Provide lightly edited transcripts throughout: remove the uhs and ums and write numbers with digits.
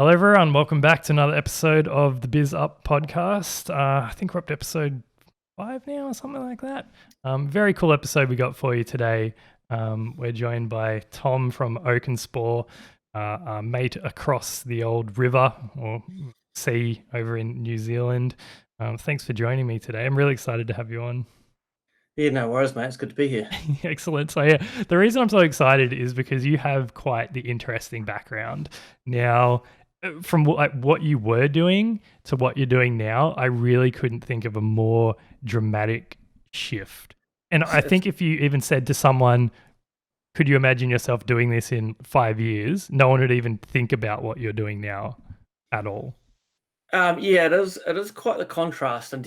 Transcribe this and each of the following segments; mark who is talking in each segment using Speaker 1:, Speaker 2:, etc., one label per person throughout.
Speaker 1: Hello, everyone. Welcome back to another episode of the Biz Up podcast. I think we're up to episode 5 now or something like that. Very cool episode we got for you today. We're joined by Tom from Oak and Spore, our mate across the old river or sea over in New Zealand. Thanks for joining me today. I'm really excited to have you on.
Speaker 2: Yeah, no worries, mate. It's good to be here.
Speaker 1: Excellent. So yeah, the reason I'm so excited is because you have quite the interesting background. Now, from what you were doing to what you're doing now, I really couldn't think of a more dramatic shift. And I think if you even said to someone, could you imagine yourself doing this in 5 years? No one would even think about what you're doing now at all.
Speaker 2: Yeah, it is. It is quite the contrast. And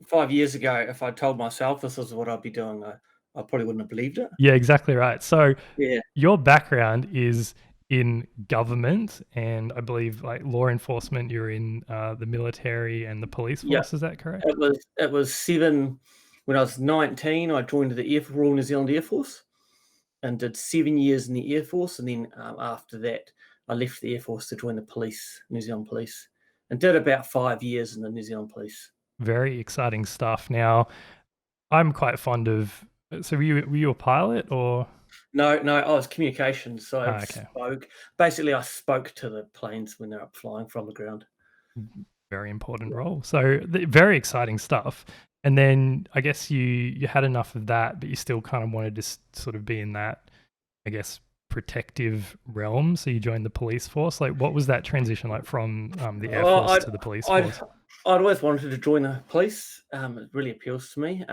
Speaker 2: 5 years ago, if I told myself this is what I'd be doing, I probably wouldn't have believed it.
Speaker 1: Yeah, exactly right. So
Speaker 2: Yeah,
Speaker 1: your background is in government and I believe like law enforcement. You're in the military and the police
Speaker 2: yeah.
Speaker 1: force. Is that correct?
Speaker 2: It was seven when I was 19. I joined the Royal New Zealand Air Force and did 7 years in the Air Force, and then after that, I left the Air Force to join the police, New Zealand Police, and did about 5 years in the New Zealand Police.
Speaker 1: Very exciting stuff. Now, I'm quite fond of. So were you a pilot or?
Speaker 2: No, I was communications, so I
Speaker 1: Okay,
Speaker 2: spoke. Basically, I spoke to the planes when they're up flying from the ground.
Speaker 1: very important role. So very exciting stuff. And then I guess you had enough of that, but you still kind of wanted to sort of be in that, I guess, protective realm. So you joined the police force. Like, what was that transition like from the Air
Speaker 2: Well,
Speaker 1: Force to the police force?
Speaker 2: I'd always wanted to join the police. It really appeals to me.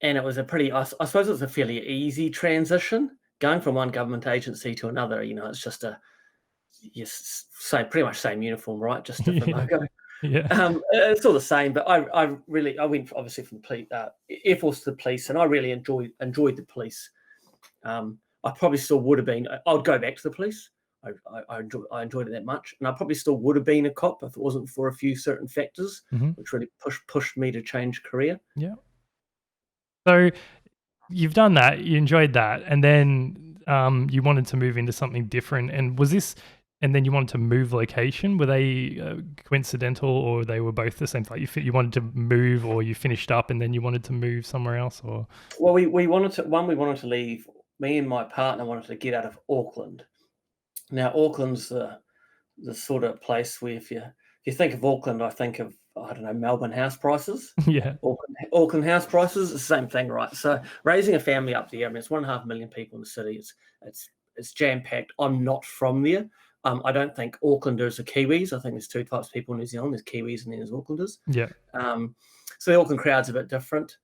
Speaker 2: And it was I suppose it was a fairly easy transition going from one government agency to another. It's just pretty much same uniform, right? Just different
Speaker 1: Yeah.
Speaker 2: logo.
Speaker 1: Yeah.
Speaker 2: It's all the same, but I went obviously from Air Force to the police, and I really enjoyed the police. I probably still would have been. I would go back to the police. I enjoyed it that much, and I probably still would have been a cop if it wasn't for a few certain factors,
Speaker 1: Hmm.
Speaker 2: which really pushed me to change career.
Speaker 1: Yeah. So you've done that, you enjoyed that, and then you wanted to move into something different. And was this, and then you wanted to move location? Were they coincidental, or they were both the same? Like you wanted to move, or you finished up and then you wanted to move somewhere else, or?
Speaker 2: Well, we wanted to we wanted to leave. Me and my partner wanted to get out of Auckland. Now, Auckland's the sort of place where if you think of Auckland, I think of, I don't know, Melbourne house prices.
Speaker 1: Yeah.
Speaker 2: Auckland house prices, it's the same thing, right? So raising a family up there, I mean, it's 1.5 million people in the city. It's jam packed. I'm not from there. I don't think Aucklanders are Kiwis. I think there's two types of people in New Zealand. There's Kiwis and then there's Aucklanders.
Speaker 1: Yeah.
Speaker 2: So the Auckland crowd's a bit different.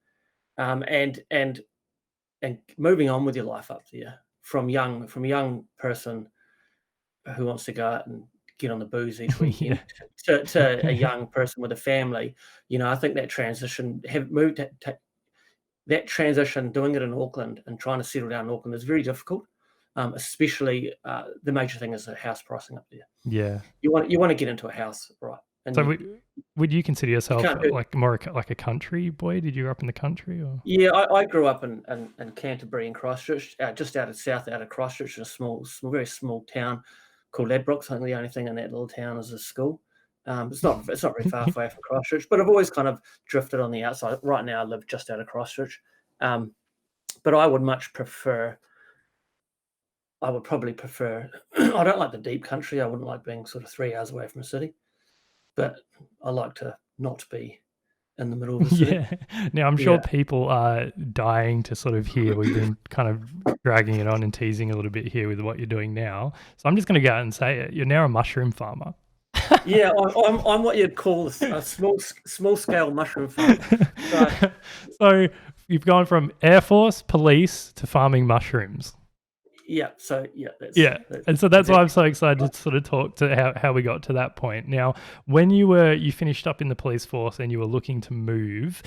Speaker 2: And moving on with your life up there from a young person who wants to go out and get on the booze each weekend to a young person with a family. I think that transition doing it in Auckland and trying to settle down in Auckland is very difficult. Especially the major thing is the house pricing up there.
Speaker 1: Yeah.
Speaker 2: You want to get into a house, right? And
Speaker 1: So would you consider yourself
Speaker 2: can't
Speaker 1: like more like a country boy? Did you grow up in the country, or?
Speaker 2: yeah, I grew up in Canterbury and Christchurch, just out of Christchurch, in a very small town called Ladbrokes. I think the only thing in that little town is a school. It's not very far away from Christchurch, but I've always kind of drifted on the outside. Right now, I live just out of Christchurch, but I would much prefer. I would probably prefer. I don't like the deep country. I wouldn't like being sort of 3 hours away from a city, but I like to not be in the middle of the city.
Speaker 1: Yeah. Now, I'm sure
Speaker 2: Yeah.
Speaker 1: people are dying to sort of hear. We've been kind of dragging it on and teasing a little bit here with what you're doing now. So I'm just going to go out and say it. You're now a mushroom farmer.
Speaker 2: Yeah, I'm what you'd call a small scale mushroom farm. So,
Speaker 1: So you've gone from Air Force, police to farming mushrooms.
Speaker 2: yeah,
Speaker 1: Yeah. And so that's why I'm so excited to sort of talk to how we got to that point. Now, when you finished up in the police force and you were looking to move,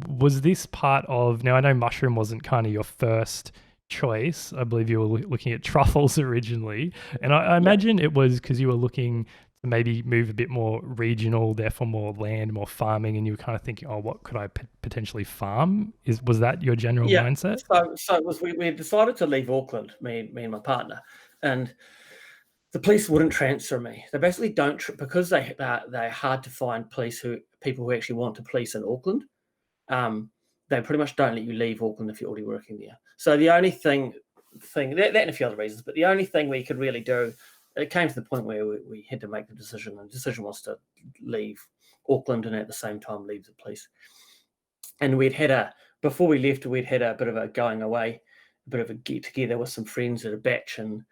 Speaker 1: was this part of, now I know mushroom wasn't kind of your first choice. I believe you were looking at truffles originally. And I imagine it was because you were looking to maybe move a bit more regional, therefore more land, more farming, and you were kind of thinking, oh, what could I potentially farm? Was that your general
Speaker 2: Yeah.
Speaker 1: mindset?
Speaker 2: So it was we decided to leave Auckland, me and my partner, and the police wouldn't transfer me. They basically don't because they're hard to find people who actually want to police in Auckland. They pretty much don't let you leave Auckland if you're already working there. So the only thing that and a few other reasons, but the only thing we could really do, it came to the point where we had to make the decision, and the decision was to leave Auckland and at the same time leave the police. And before we left, we'd had a bit of a going away, a bit of a get together with some friends at a batch, and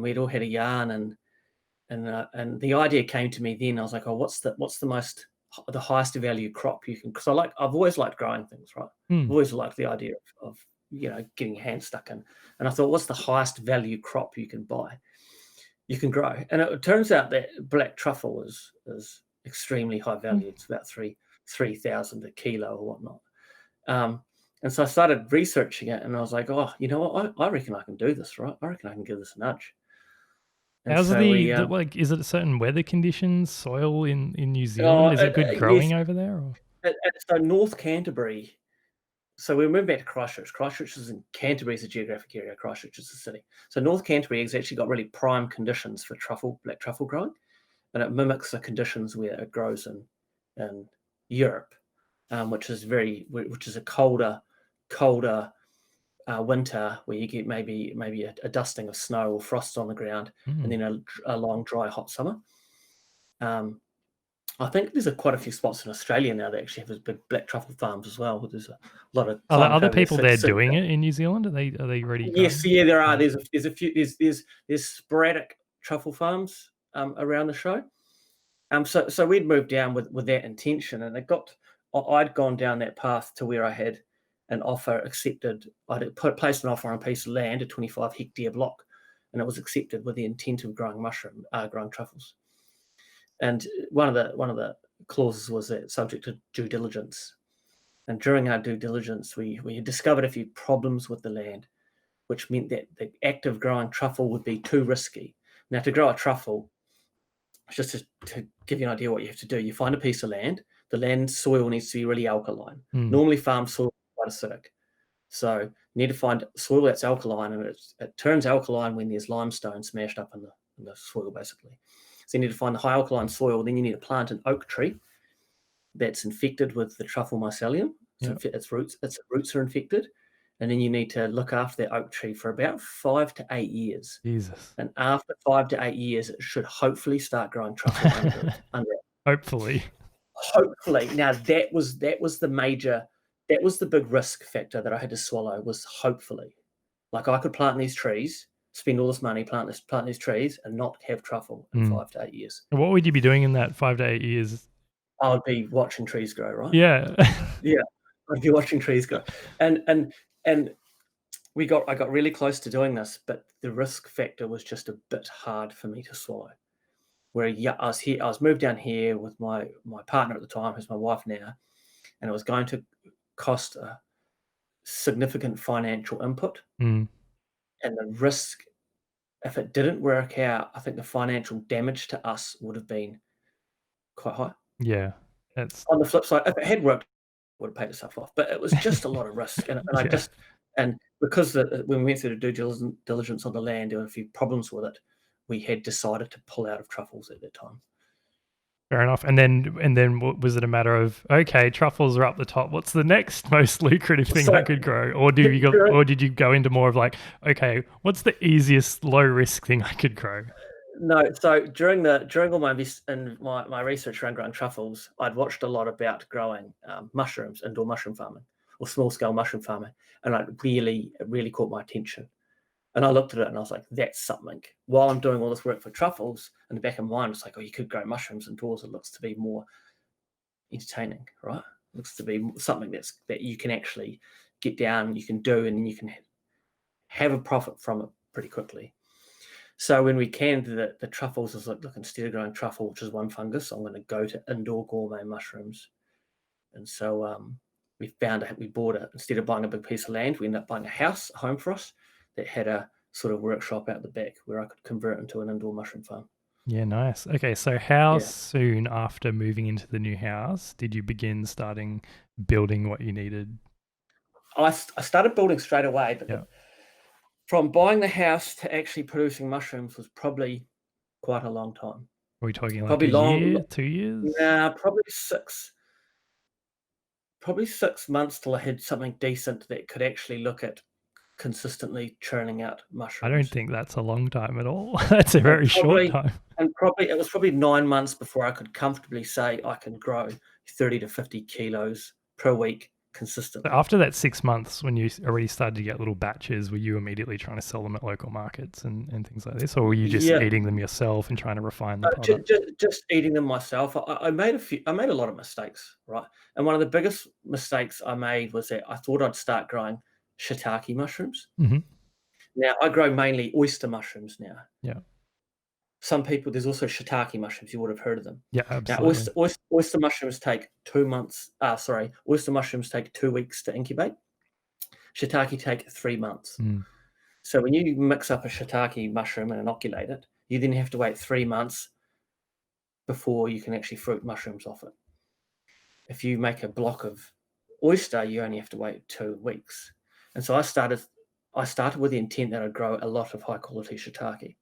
Speaker 2: we'd all had a yarn, and the idea came to me then. I was like, oh, what's the highest value crop you can? Because I've always liked growing things, right? I've always liked the idea of getting your hands stuck in, and I thought, what's the highest value crop you can buy, you can grow? And it turns out that black truffle is extremely high value. It's about 3,000 a kilo or whatnot. And so I started researching it, and I was like, oh, you know what? I reckon I can do this, right? I reckon I can give this a nudge. And
Speaker 1: How's
Speaker 2: so
Speaker 1: like, is it certain weather conditions, soil in New Zealand? Is it good growing
Speaker 2: yes,
Speaker 1: over there? Or?
Speaker 2: so North Canterbury. So we moved back to Christchurch. Christchurch is in Canterbury is a geographic area. Christchurch is a city. So North Canterbury has actually got really prime conditions for black truffle growing, and it mimics the conditions where it grows in Europe, which is a colder winter, where you get maybe a dusting of snow or frost on the ground, and then a long, dry, hot summer. I think there's quite a few spots in Australia now that actually have big black truffle farms as well. There's a lot of.
Speaker 1: Are there other people there doing it in New Zealand? Are they already?
Speaker 2: Yes, yeah, there are. There's a few. There's sporadic truffle farms around the show. So we'd moved down with that intention, and I'd gone down that path to where I had an offer accepted. I'd placed an offer on a piece of land, a 25 hectare block, and it was accepted with the intent of growing truffles. And one of the clauses was that subject to due diligence. And during our due diligence, we had discovered a few problems with the land, which meant that the act of growing truffle would be too risky. Now, to grow a truffle, just to give you an idea what you have to do, you find a piece of land. The land soil needs to be really alkaline. Normally, farm soil is quite acidic. So you need to find soil that's alkaline, and it turns alkaline when there's limestone smashed up in the soil, basically. So you need to find the high alkaline soil. Then you need to plant an oak tree that's infected with the truffle mycelium. So its roots are infected. And then you need to look after that oak tree for about 5 to 8 years.
Speaker 1: Jesus.
Speaker 2: And after 5 to 8 years, it should hopefully start growing truffle under it.
Speaker 1: Hopefully.
Speaker 2: Now that was the big risk factor that I had to swallow, was hopefully. Like, I could plant these trees, spend all this money, plant these trees, and not have truffle in 5 to 8 years.
Speaker 1: What would you be doing in that 5 to 8 years?
Speaker 2: I would be watching trees grow, right?
Speaker 1: Yeah.
Speaker 2: Yeah, I'd be watching trees grow. And I got really close to doing this, but the risk factor was just a bit hard for me to swallow. Where I was moved down here with my partner at the time, who's my wife now, and it was going to cost a significant financial input. And the risk, if it didn't work out, I think the financial damage to us would have been quite high.
Speaker 1: Yeah. That's
Speaker 2: on the flip side, if it had worked, it would have paid itself off. But it was just a lot of risk. And because when we went through the due diligence on the land, there were a few problems with it. We had decided to pull out of truffles at that time.
Speaker 1: Fair enough. And then was it a matter of, okay, truffles are up the top, what's the next most lucrative thing I could grow? Or did you go into more of like, okay, what's the easiest low risk thing I could grow?
Speaker 2: No, so during all my research around growing truffles, I'd watched a lot about growing mushrooms, indoor mushroom farming, or small scale mushroom farming, and it really caught my attention. And I looked at it and I was like, that's something. While I'm doing all this work for truffles, in the back of my mind, it's like, oh, you could grow mushrooms indoors. It looks to be more entertaining, right? It looks to be something that you can actually get down, you can do, and then you can have a profit from it pretty quickly. So when we canned the truffles, I was like, look, instead of growing truffle, which is one fungus, I'm going to go to indoor gourmet mushrooms. And so we bought it. Instead of buying a big piece of land, we ended up buying a home for us that had a sort of workshop out the back where I could convert into an indoor mushroom farm.
Speaker 1: Yeah, nice. Okay, so how soon after moving into the new house did you begin building what you needed?
Speaker 2: I started building straight away, but from buying the house to actually producing mushrooms was probably quite a long time.
Speaker 1: Are we talking like
Speaker 2: Probably
Speaker 1: a
Speaker 2: long.
Speaker 1: year, 2 years?
Speaker 2: Nah, probably 6 months till I had something decent that could actually look at consistently churning out
Speaker 1: I don't
Speaker 2: mushrooms.
Speaker 1: think that's a long time at all. That's a
Speaker 2: And
Speaker 1: very short time.
Speaker 2: probably it was probably 9 months before I could comfortably say I can grow 30 to 50 kilos per week
Speaker 1: So
Speaker 2: consistently.
Speaker 1: after that 6 months, when you already started to get little batches, were you immediately trying to sell them at local markets and things like this? Or were you just
Speaker 2: Yeah,
Speaker 1: eating them yourself and trying to refine the product?
Speaker 2: just eating them myself. I made a lot of mistakes, right? And one of the biggest mistakes I made was that I thought I'd start growing shiitake mushrooms.
Speaker 1: Hmm.
Speaker 2: Now I grow mainly oyster mushrooms now.
Speaker 1: Yeah.
Speaker 2: Some people, there's also shiitake mushrooms. You would have heard of them.
Speaker 1: Yeah,
Speaker 2: Now,
Speaker 1: absolutely.
Speaker 2: oyster mushrooms take 2 months. Oyster mushrooms take 2 weeks to incubate. Shiitake take 3 months.
Speaker 1: Mm.
Speaker 2: So when you mix up a shiitake mushroom and inoculate it, you then have to wait 3 months before you can actually fruit mushrooms off it. If you make a block of oyster, you only have to wait 2 weeks. And so I started with the intent that I'd grow a lot of high quality shiitake.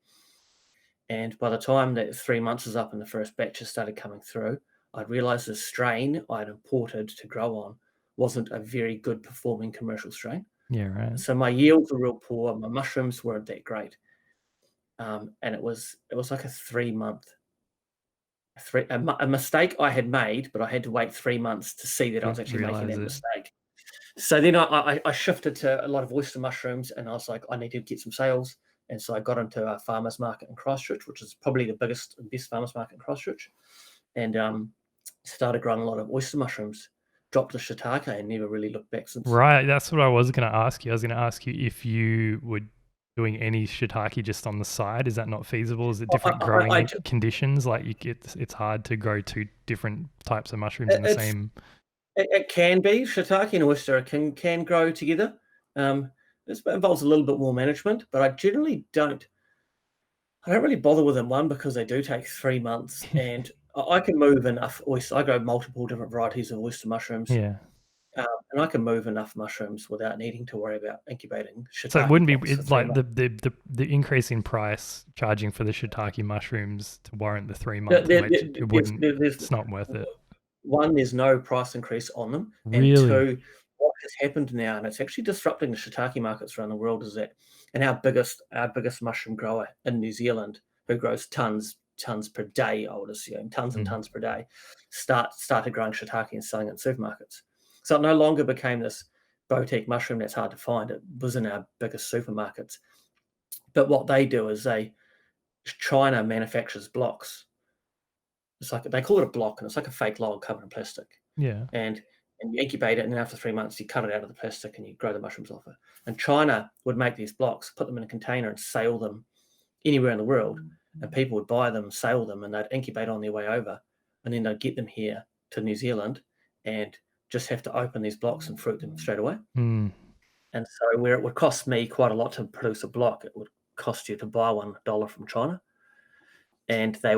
Speaker 2: And by the time that 3 months is up and the first batches started coming through, I'd realized the strain I'd imported to grow on wasn't a very good performing commercial strain.
Speaker 1: Yeah, right.
Speaker 2: So my yields were real poor. My mushrooms weren't that great. And it was like a 3 month, a mistake I had made, but I had to wait 3 months to see that I was actually making
Speaker 1: Realize
Speaker 2: that
Speaker 1: it.
Speaker 2: mistake. So then I shifted to a lot of oyster mushrooms, and I was like, I need to get some sales. And so I got into a farmer's market in Christchurch, which is probably the biggest and best farmer's market in Christchurch, and started growing a lot of oyster mushrooms. Dropped the shiitake and never really looked back since.
Speaker 1: Right. That's what I was going to ask you. I was going to ask you if you were doing any shiitake just on the side. Is that not feasible? Is it different growing conditions? Like it's hard to grow two different types of mushrooms in the same.
Speaker 2: It can be. Shiitake and oyster can grow together. This involves a little bit more management, but I generally don't. I don't really bother with them, one, because they do take 3 months, and I can move enough oyster. I grow multiple different varieties of oyster mushrooms,
Speaker 1: Yeah.
Speaker 2: and I can move enough mushrooms without needing to worry about incubating shiitake.
Speaker 1: So it wouldn't be
Speaker 2: blocks for
Speaker 1: like
Speaker 2: 3 months.
Speaker 1: the increase in price charging for the shiitake mushrooms to warrant the 3 month wait. It wouldn't. It's not worth it.
Speaker 2: One, there's no price increase on them, and
Speaker 1: Really?
Speaker 2: two, what has happened now, and it's actually disrupting the shiitake markets around the world, is that, and our biggest mushroom grower in New Zealand, who grows tons per day, I would assume, tons and tons per day, started growing shiitake and selling it in supermarkets. So it no longer became this boutique mushroom that's hard to find. It was in our biggest supermarkets. But what they do is China manufactures blocks. It's like, they call it a block, and it's like a fake log covered in plastic.
Speaker 1: Yeah.
Speaker 2: And you incubate it, and then after 3 months, you cut it out of the plastic and you grow the mushrooms off it. And China would make these blocks, put them in a container, and sail them anywhere in the world. And people would buy them, sail them, and they'd incubate on their way over. And then they'd get them here to New Zealand and just have to open these blocks and fruit them straight away.
Speaker 1: Mm.
Speaker 2: And so where it would cost me quite a lot to produce a block, it would cost you to buy $1 from China. And they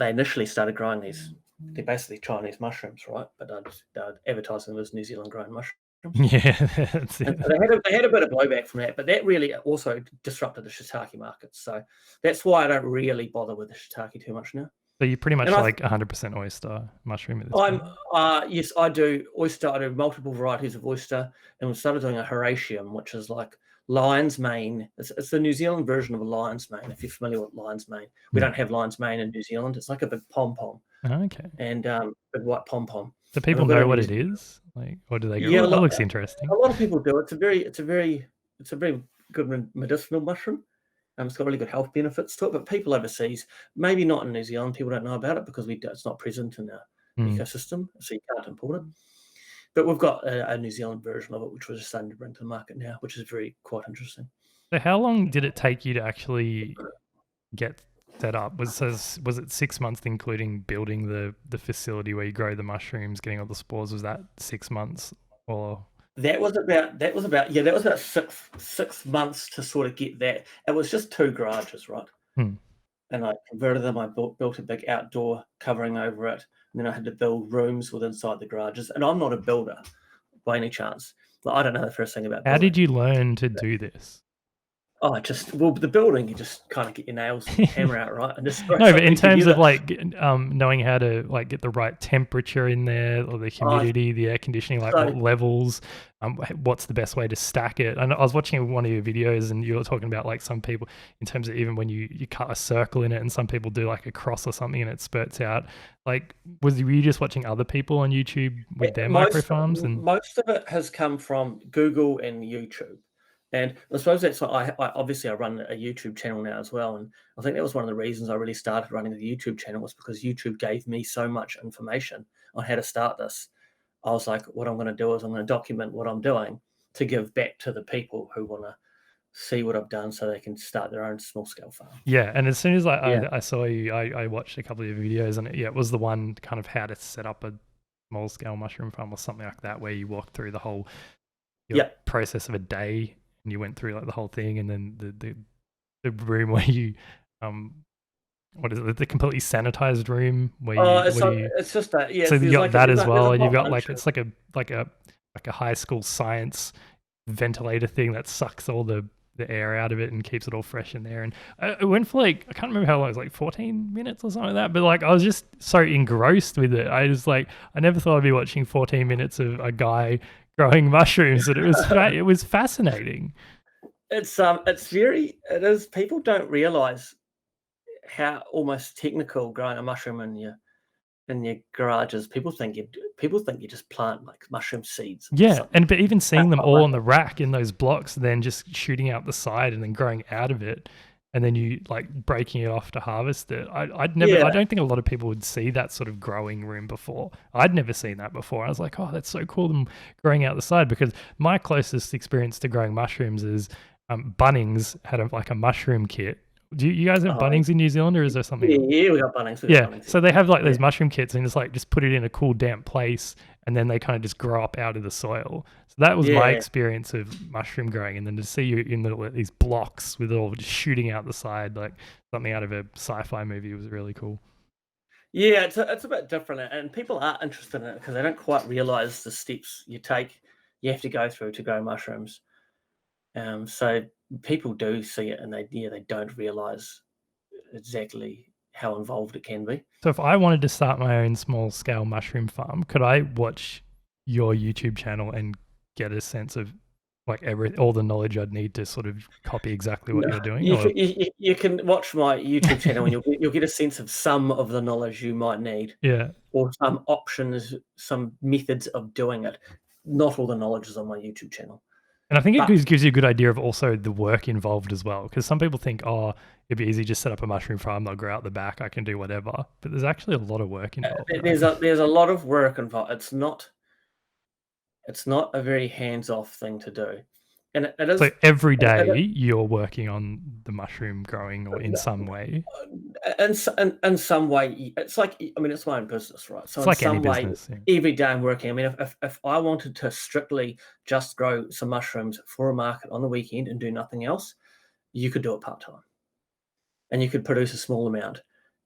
Speaker 2: initially started growing these. They're basically Chinese mushrooms, right? But they'd advertise them as New Zealand grown mushrooms.
Speaker 1: Yeah, that's it.
Speaker 2: They had a bit of blowback from that, but that really also disrupted the shiitake market. So that's why I don't really bother with the shiitake too much now.
Speaker 1: So you're pretty much like 100% oyster mushroom at this point.
Speaker 2: Yes, I do oyster. I do multiple varieties of oyster, and we started doing a Horatium, which is like lion's mane. It's the New Zealand version of a lion's mane. If you're familiar with lion's mane, we don't have lion's mane in New Zealand. It's like a big pom pom.
Speaker 1: Okay.
Speaker 2: And big white pom pom.
Speaker 1: Do people know what it is? Like, or do they go?
Speaker 2: Yeah,
Speaker 1: that looks interesting.
Speaker 2: A lot of people do. It's a very good medicinal mushroom. It's got really good health benefits to it. But people overseas, maybe not in New Zealand, people don't know about it because it's not present in our ecosystem, so you can't import it. But we've got a New Zealand version of it, which we're just starting to bring to the market now, which is quite interesting.
Speaker 1: So how long did it take you to actually get set up? Was it 6 months, including building the facility where you grow the mushrooms, getting all the spores? Was that 6 months or? That was
Speaker 2: about 6 months to sort of get that. It was just 2 garages, right? And I converted them. I built a big outdoor covering over it, and then I had to build rooms inside the garages. And I'm not a builder by any chance. I don't know the first thing about building.
Speaker 1: How did you learn to do this?
Speaker 2: Oh, just well, the building, you just kind of get your nails and hammer out, right, and just throw
Speaker 1: No, but in
Speaker 2: something
Speaker 1: terms of
Speaker 2: together.
Speaker 1: like knowing how to like get the right temperature in there, or the
Speaker 2: Oh,
Speaker 1: humidity, the air conditioning, like
Speaker 2: so
Speaker 1: what levels, what's the best way to stack it. And I was watching one of your videos, and you were talking about like some people in terms of even when you cut a circle in it, and some people do like a cross or something, and it spurts out. Like, were you just watching other people on YouTube with their micro farms? And
Speaker 2: most of it has come from Google and YouTube. And I suppose that's why I obviously I run a YouTube channel now as well. And I think that was one of the reasons I really started running the YouTube channel, was because YouTube gave me so much information on how to start this. I was like, what I'm going to do is I'm going to document what I'm doing to give back to the people who want to see what I've done so they can start their own small scale farm.
Speaker 1: yeah, and as soon as
Speaker 2: Yeah.
Speaker 1: I saw you, I watched a couple of your videos, and it was the one kind of how to set up a small scale mushroom farm or something like that, where you walk through the whole your
Speaker 2: Yeah.
Speaker 1: process of a day, and you went through like the whole thing, and then the room where you what is it, the completely sanitized room where
Speaker 2: Oh,
Speaker 1: you what do you
Speaker 2: it's just that.
Speaker 1: so
Speaker 2: Yes,
Speaker 1: you
Speaker 2: there's
Speaker 1: got
Speaker 2: like a,
Speaker 1: that as
Speaker 2: there's
Speaker 1: well,
Speaker 2: a
Speaker 1: and you've
Speaker 2: whole
Speaker 1: got
Speaker 2: bunch
Speaker 1: like
Speaker 2: of.
Speaker 1: it's like a high school science ventilator thing that sucks all the air out of it and keeps it all fresh in there. And it went for like, I can't remember how long, it was like 14 minutes or something like that, but like I was just so engrossed with it. I was like, I never thought I'd be watching 14 minutes of a guy growing mushrooms, and it was fascinating.
Speaker 2: It is, people don't realize how almost technical growing a mushroom in your garages. People think you just plant like mushroom seeds or
Speaker 1: Yeah,
Speaker 2: something.
Speaker 1: and but even seeing them all
Speaker 2: Like,
Speaker 1: on the rack in those blocks, then just shooting out the side and then growing out of it, and then you like breaking it off to harvest it. I
Speaker 2: yeah,
Speaker 1: don't think a lot of people would see that sort of growing room before. I'd never seen that before. I was like, oh, that's so cool, them growing out the side, because my closest experience to growing mushrooms is Bunnings had like a mushroom kit. Do you guys have
Speaker 2: oh,
Speaker 1: Bunnings in New Zealand, or is there something
Speaker 2: yeah,
Speaker 1: else?
Speaker 2: yeah, we got Bunnings. We got
Speaker 1: Yeah,
Speaker 2: Bunnings.
Speaker 1: so they have like
Speaker 2: Yeah,
Speaker 1: those mushroom kits, and it's like just put it in a cool, damp place, and then they kind of just grow up out of the soil. So that was my
Speaker 2: yeah,
Speaker 1: experience of mushroom growing, and then to see you in these blocks with it all just shooting out the side like something out of a sci-fi movie was really cool.
Speaker 2: yeah. It's a bit different, and people are interested in it because they don't quite realize the steps you have to go through to grow mushrooms. So people do see it, and they don't realize exactly how involved it can be.
Speaker 1: So if I wanted to start my own small scale mushroom farm, could I watch your YouTube channel and get a sense of like all the knowledge I'd need to sort of copy exactly what
Speaker 2: No,
Speaker 1: you're doing? Or
Speaker 2: you can watch my YouTube channel, and you'll get a sense of some of the knowledge you might need,
Speaker 1: yeah.
Speaker 2: or some options, some methods of doing it. Not all the knowledge is on my YouTube channel,
Speaker 1: And I think it
Speaker 2: but
Speaker 1: gives you a good idea of also the work involved as well. Because some people think, oh, it'd be easy, just set up a mushroom farm, they'll grow out the back, I can do whatever. But there's actually a lot of work involved, right?
Speaker 2: there's a lot of work involved. It's not a very hands off thing to do, and it
Speaker 1: So
Speaker 2: is.
Speaker 1: every
Speaker 2: It,
Speaker 1: day you're working on the mushroom growing or in some way.
Speaker 2: in some way, it's like, I mean, it's my own business, right? So
Speaker 1: It's
Speaker 2: in
Speaker 1: like any
Speaker 2: some way,
Speaker 1: business. Yeah.
Speaker 2: every day I'm working. I mean, if I wanted to strictly just grow some mushrooms for a market on the weekend and do nothing else, you could do it part time, and you could produce a small amount,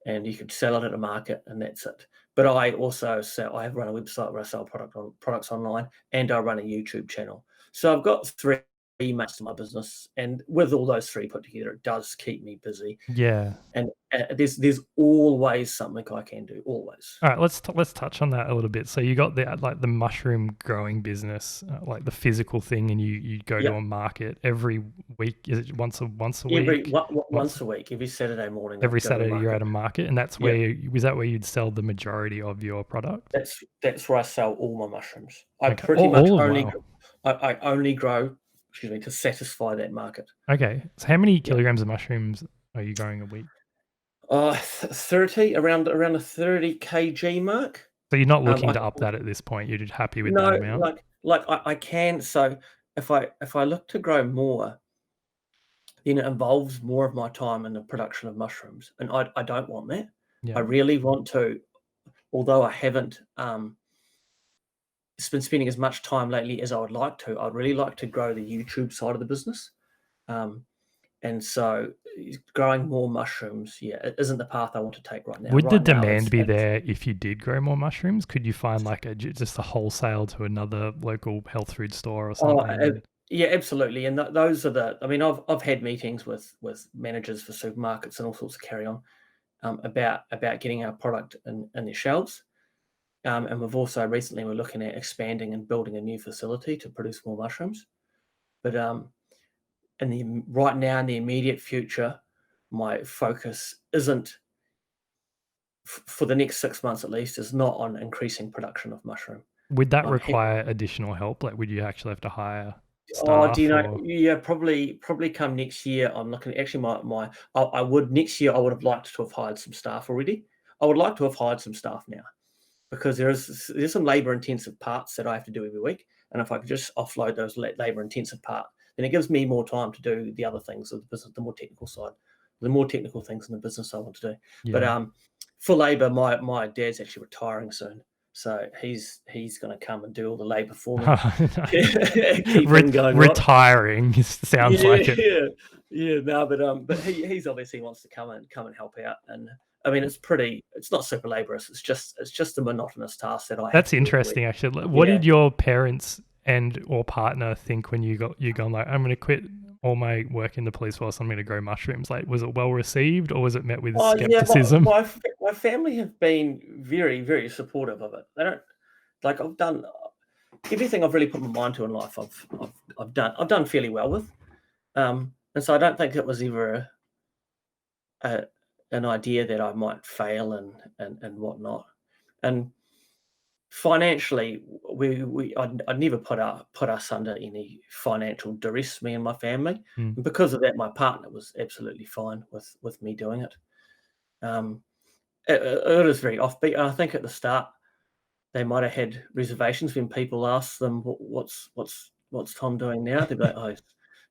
Speaker 2: and you could sell it at a market, and that's it. But I also sell. I run a website where I sell products online, and I run a YouTube channel. So I've got three mates to my business, and with all those three put together, it does keep me busy.
Speaker 1: Yeah.
Speaker 2: And there's always something I can do, always.
Speaker 1: All right, let's touch on that a little bit. So you got the like the mushroom growing business, like the physical thing, and you go to
Speaker 2: Yeah,
Speaker 1: a market every week. Is it once a week?
Speaker 2: once a week, every Saturday morning, I
Speaker 1: Every
Speaker 2: go to a
Speaker 1: Saturday you're
Speaker 2: market.
Speaker 1: at a market, and that's
Speaker 2: Yeah,
Speaker 1: where was that where you'd sell the majority of your product?
Speaker 2: that's where I sell all my mushrooms. I
Speaker 1: Okay,
Speaker 2: pretty much
Speaker 1: all of
Speaker 2: only
Speaker 1: wow.
Speaker 2: I only grow, excuse me, to satisfy that market.
Speaker 1: Okay, so how many
Speaker 2: Yeah.
Speaker 1: kilograms of mushrooms are you growing a week?
Speaker 2: 30, around the 30 kg mark.
Speaker 1: So you're not
Speaker 2: I
Speaker 1: looking to up that at this point. You're just happy with that
Speaker 2: No,
Speaker 1: amount.
Speaker 2: I can. So if I look to grow more, then it involves more of my time in the production of mushrooms, and I don't want that. I
Speaker 1: Yeah.
Speaker 2: really want to, although I haven't been spending as much time lately as I would like to. I'd really like to grow the YouTube side of the business, um, and so growing more mushrooms, yeah, it isn't the path I want to take right now.
Speaker 1: Would the
Speaker 2: Right now,
Speaker 1: demand be
Speaker 2: it's
Speaker 1: there if you did grow more mushrooms? Could you find like just a wholesale to another local health food store or
Speaker 2: oh,
Speaker 1: something?
Speaker 2: Yeah, absolutely. And those are the. I mean, I've had meetings with managers for supermarkets and all sorts of carry on about getting our product in their shelves. And we've also recently we're looking at expanding and building a new facility to produce more mushrooms. But right now in the immediate future, my focus isn't for the next 6 months at least is not on increasing production of mushroom.
Speaker 1: Would that
Speaker 2: I'm
Speaker 1: require additional help? Like, would you actually have to hire
Speaker 2: Oh, do you
Speaker 1: staff
Speaker 2: know?
Speaker 1: or?
Speaker 2: Yeah, probably come next year. I'm looking actually I would next year I would have liked to have hired some staff already. I would like to have hired some staff now because there's some labor intensive parts that I have to do every week, and if I could just offload those labor intensive part, then it gives me more time to do the other things of the business, the more technical side, the more technical things in the business I want to do. But
Speaker 1: Yeah.
Speaker 2: for labor, my dad's actually retiring soon. So he's going to come and do all the labour for me. Keep him going right.
Speaker 1: Retiring sounds
Speaker 2: Yeah,
Speaker 1: like it.
Speaker 2: yeah. No, but he's obviously wants to come and help out. And I mean, it's not super laborious. It's just a monotonous task that I have
Speaker 1: That's
Speaker 2: to do every week.
Speaker 1: interesting, actually. What did your parents and or partner think when you gone like, I'm going to quit all my work in the police force, I'm going to grow mushrooms? Like, was it well received or was it met with skepticism?
Speaker 2: Yeah, my family have been very, very supportive of it. They don't like I've done everything I've really put my mind to in life. I've done fairly well with, and so I don't think it was ever an idea that I might fail and whatnot. And financially, I'd never put us under any financial duress, me and my family. And because of that, my partner was absolutely fine with me doing it. It is very offbeat. And I think at the start they might have had reservations when people asked them, "What's Tom doing now?" They'd be like, "Oh,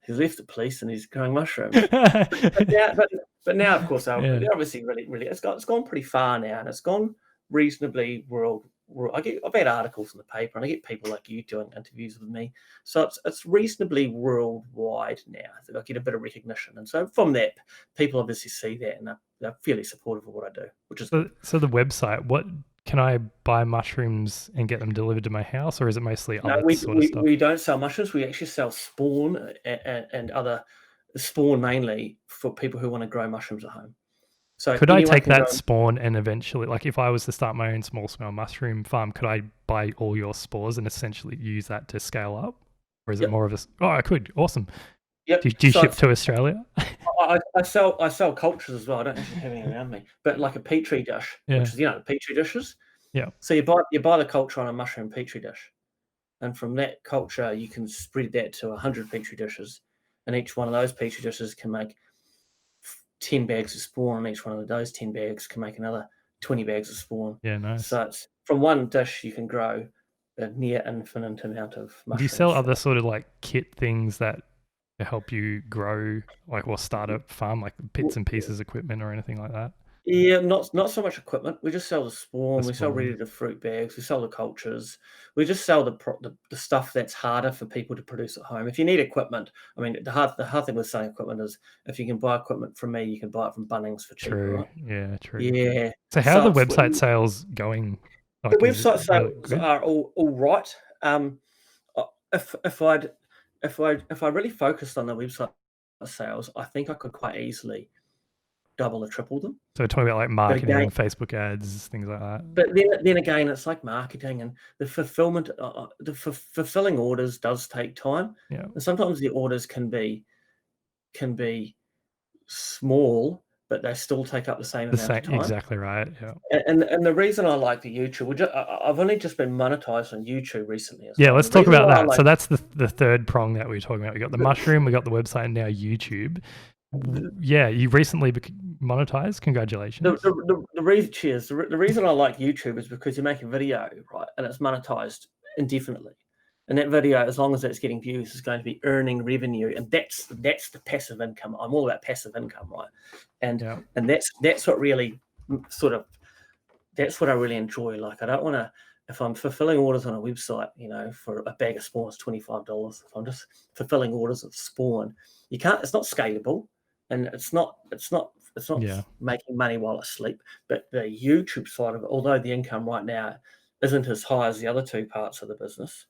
Speaker 2: he's left the police and he's growing mushrooms." but now, of course, they're obviously really. It's gone pretty far now, and it's gone reasonably world. I've had articles in the paper, and I get people like you doing interviews with me. So it's reasonably worldwide now that I get a bit of recognition, and so from that, people obviously see that, and they're fairly supportive of what I do, which is good.
Speaker 1: So the website, what can I buy mushrooms and get them delivered to my house, or is it mostly other sort of stuff?
Speaker 2: We don't sell mushrooms. We actually sell spawn and other spawn mainly for people who want to grow mushrooms at home. So
Speaker 1: could I take that spawn and eventually, like if I was to start my own small scale mushroom farm, could I buy all your spores and essentially use that to scale up? Or is it more of a, oh, I could, awesome.
Speaker 2: Yep.
Speaker 1: Do you ship to Australia?
Speaker 2: I sell cultures as well. I don't actually have any around me, but like a petri dish, which is the petri dishes.
Speaker 1: Yeah.
Speaker 2: So you buy the culture on a mushroom petri dish, and from that culture you can spread that to 100 petri dishes, and each one of those petri dishes can make 10 bags of spawn, and each one of those 10 bags can make another 20 bags of spawn.
Speaker 1: Yeah, nice.
Speaker 2: So it's from one dish you can grow a near infinite amount of mushrooms.
Speaker 1: Do you sell other sort of like kit things that help you grow, like, or start a farm, like bits and pieces equipment or anything like that?
Speaker 2: Yeah, not so much equipment. We just sell the spawn. We sell ready to fruit bags. We sell the cultures. We just sell the stuff that's harder for people to produce at home. If you need equipment, I mean, the hard thing with selling equipment is if you can buy equipment from me, you can buy it from Bunnings for cheaper.
Speaker 1: True.
Speaker 2: Right?
Speaker 1: Yeah, true.
Speaker 2: Yeah.
Speaker 1: So how are the website sales going?
Speaker 2: Like, the website sales are all right. If I really focused on the website sales, I think I could quite easily double or triple them.
Speaker 1: So we're talking about like marketing, Facebook ads, things like that.
Speaker 2: But then again, it's like marketing, and the fulfillment, fulfilling orders does take time.
Speaker 1: Yeah.
Speaker 2: And sometimes the orders can be small, but they still take up the same amount of time.
Speaker 1: Exactly right. Yeah.
Speaker 2: And the reason I like the YouTube, I've only just been monetized on YouTube recently.
Speaker 1: Yeah, let's talk about that. So that's the third prong that we were talking about. We got the mushroom, we got the website, and now YouTube. Yeah, you recently monetized. Congratulations.
Speaker 2: The reason I like YouTube is because you make a video, right, and it's monetized indefinitely. And that video, as long as it's getting views, is going to be earning revenue, and that's the passive income. I'm all about passive income, right? And that's what really that's what I really enjoy. Like, I don't want to, if I'm fulfilling orders on a website, for a bag of spawn is $25. If I'm just fulfilling orders of spawn, you can't. It's not scalable, and it's not making money while I sleep. But the YouTube side of it, although the income right now isn't as high as the other two parts of the business,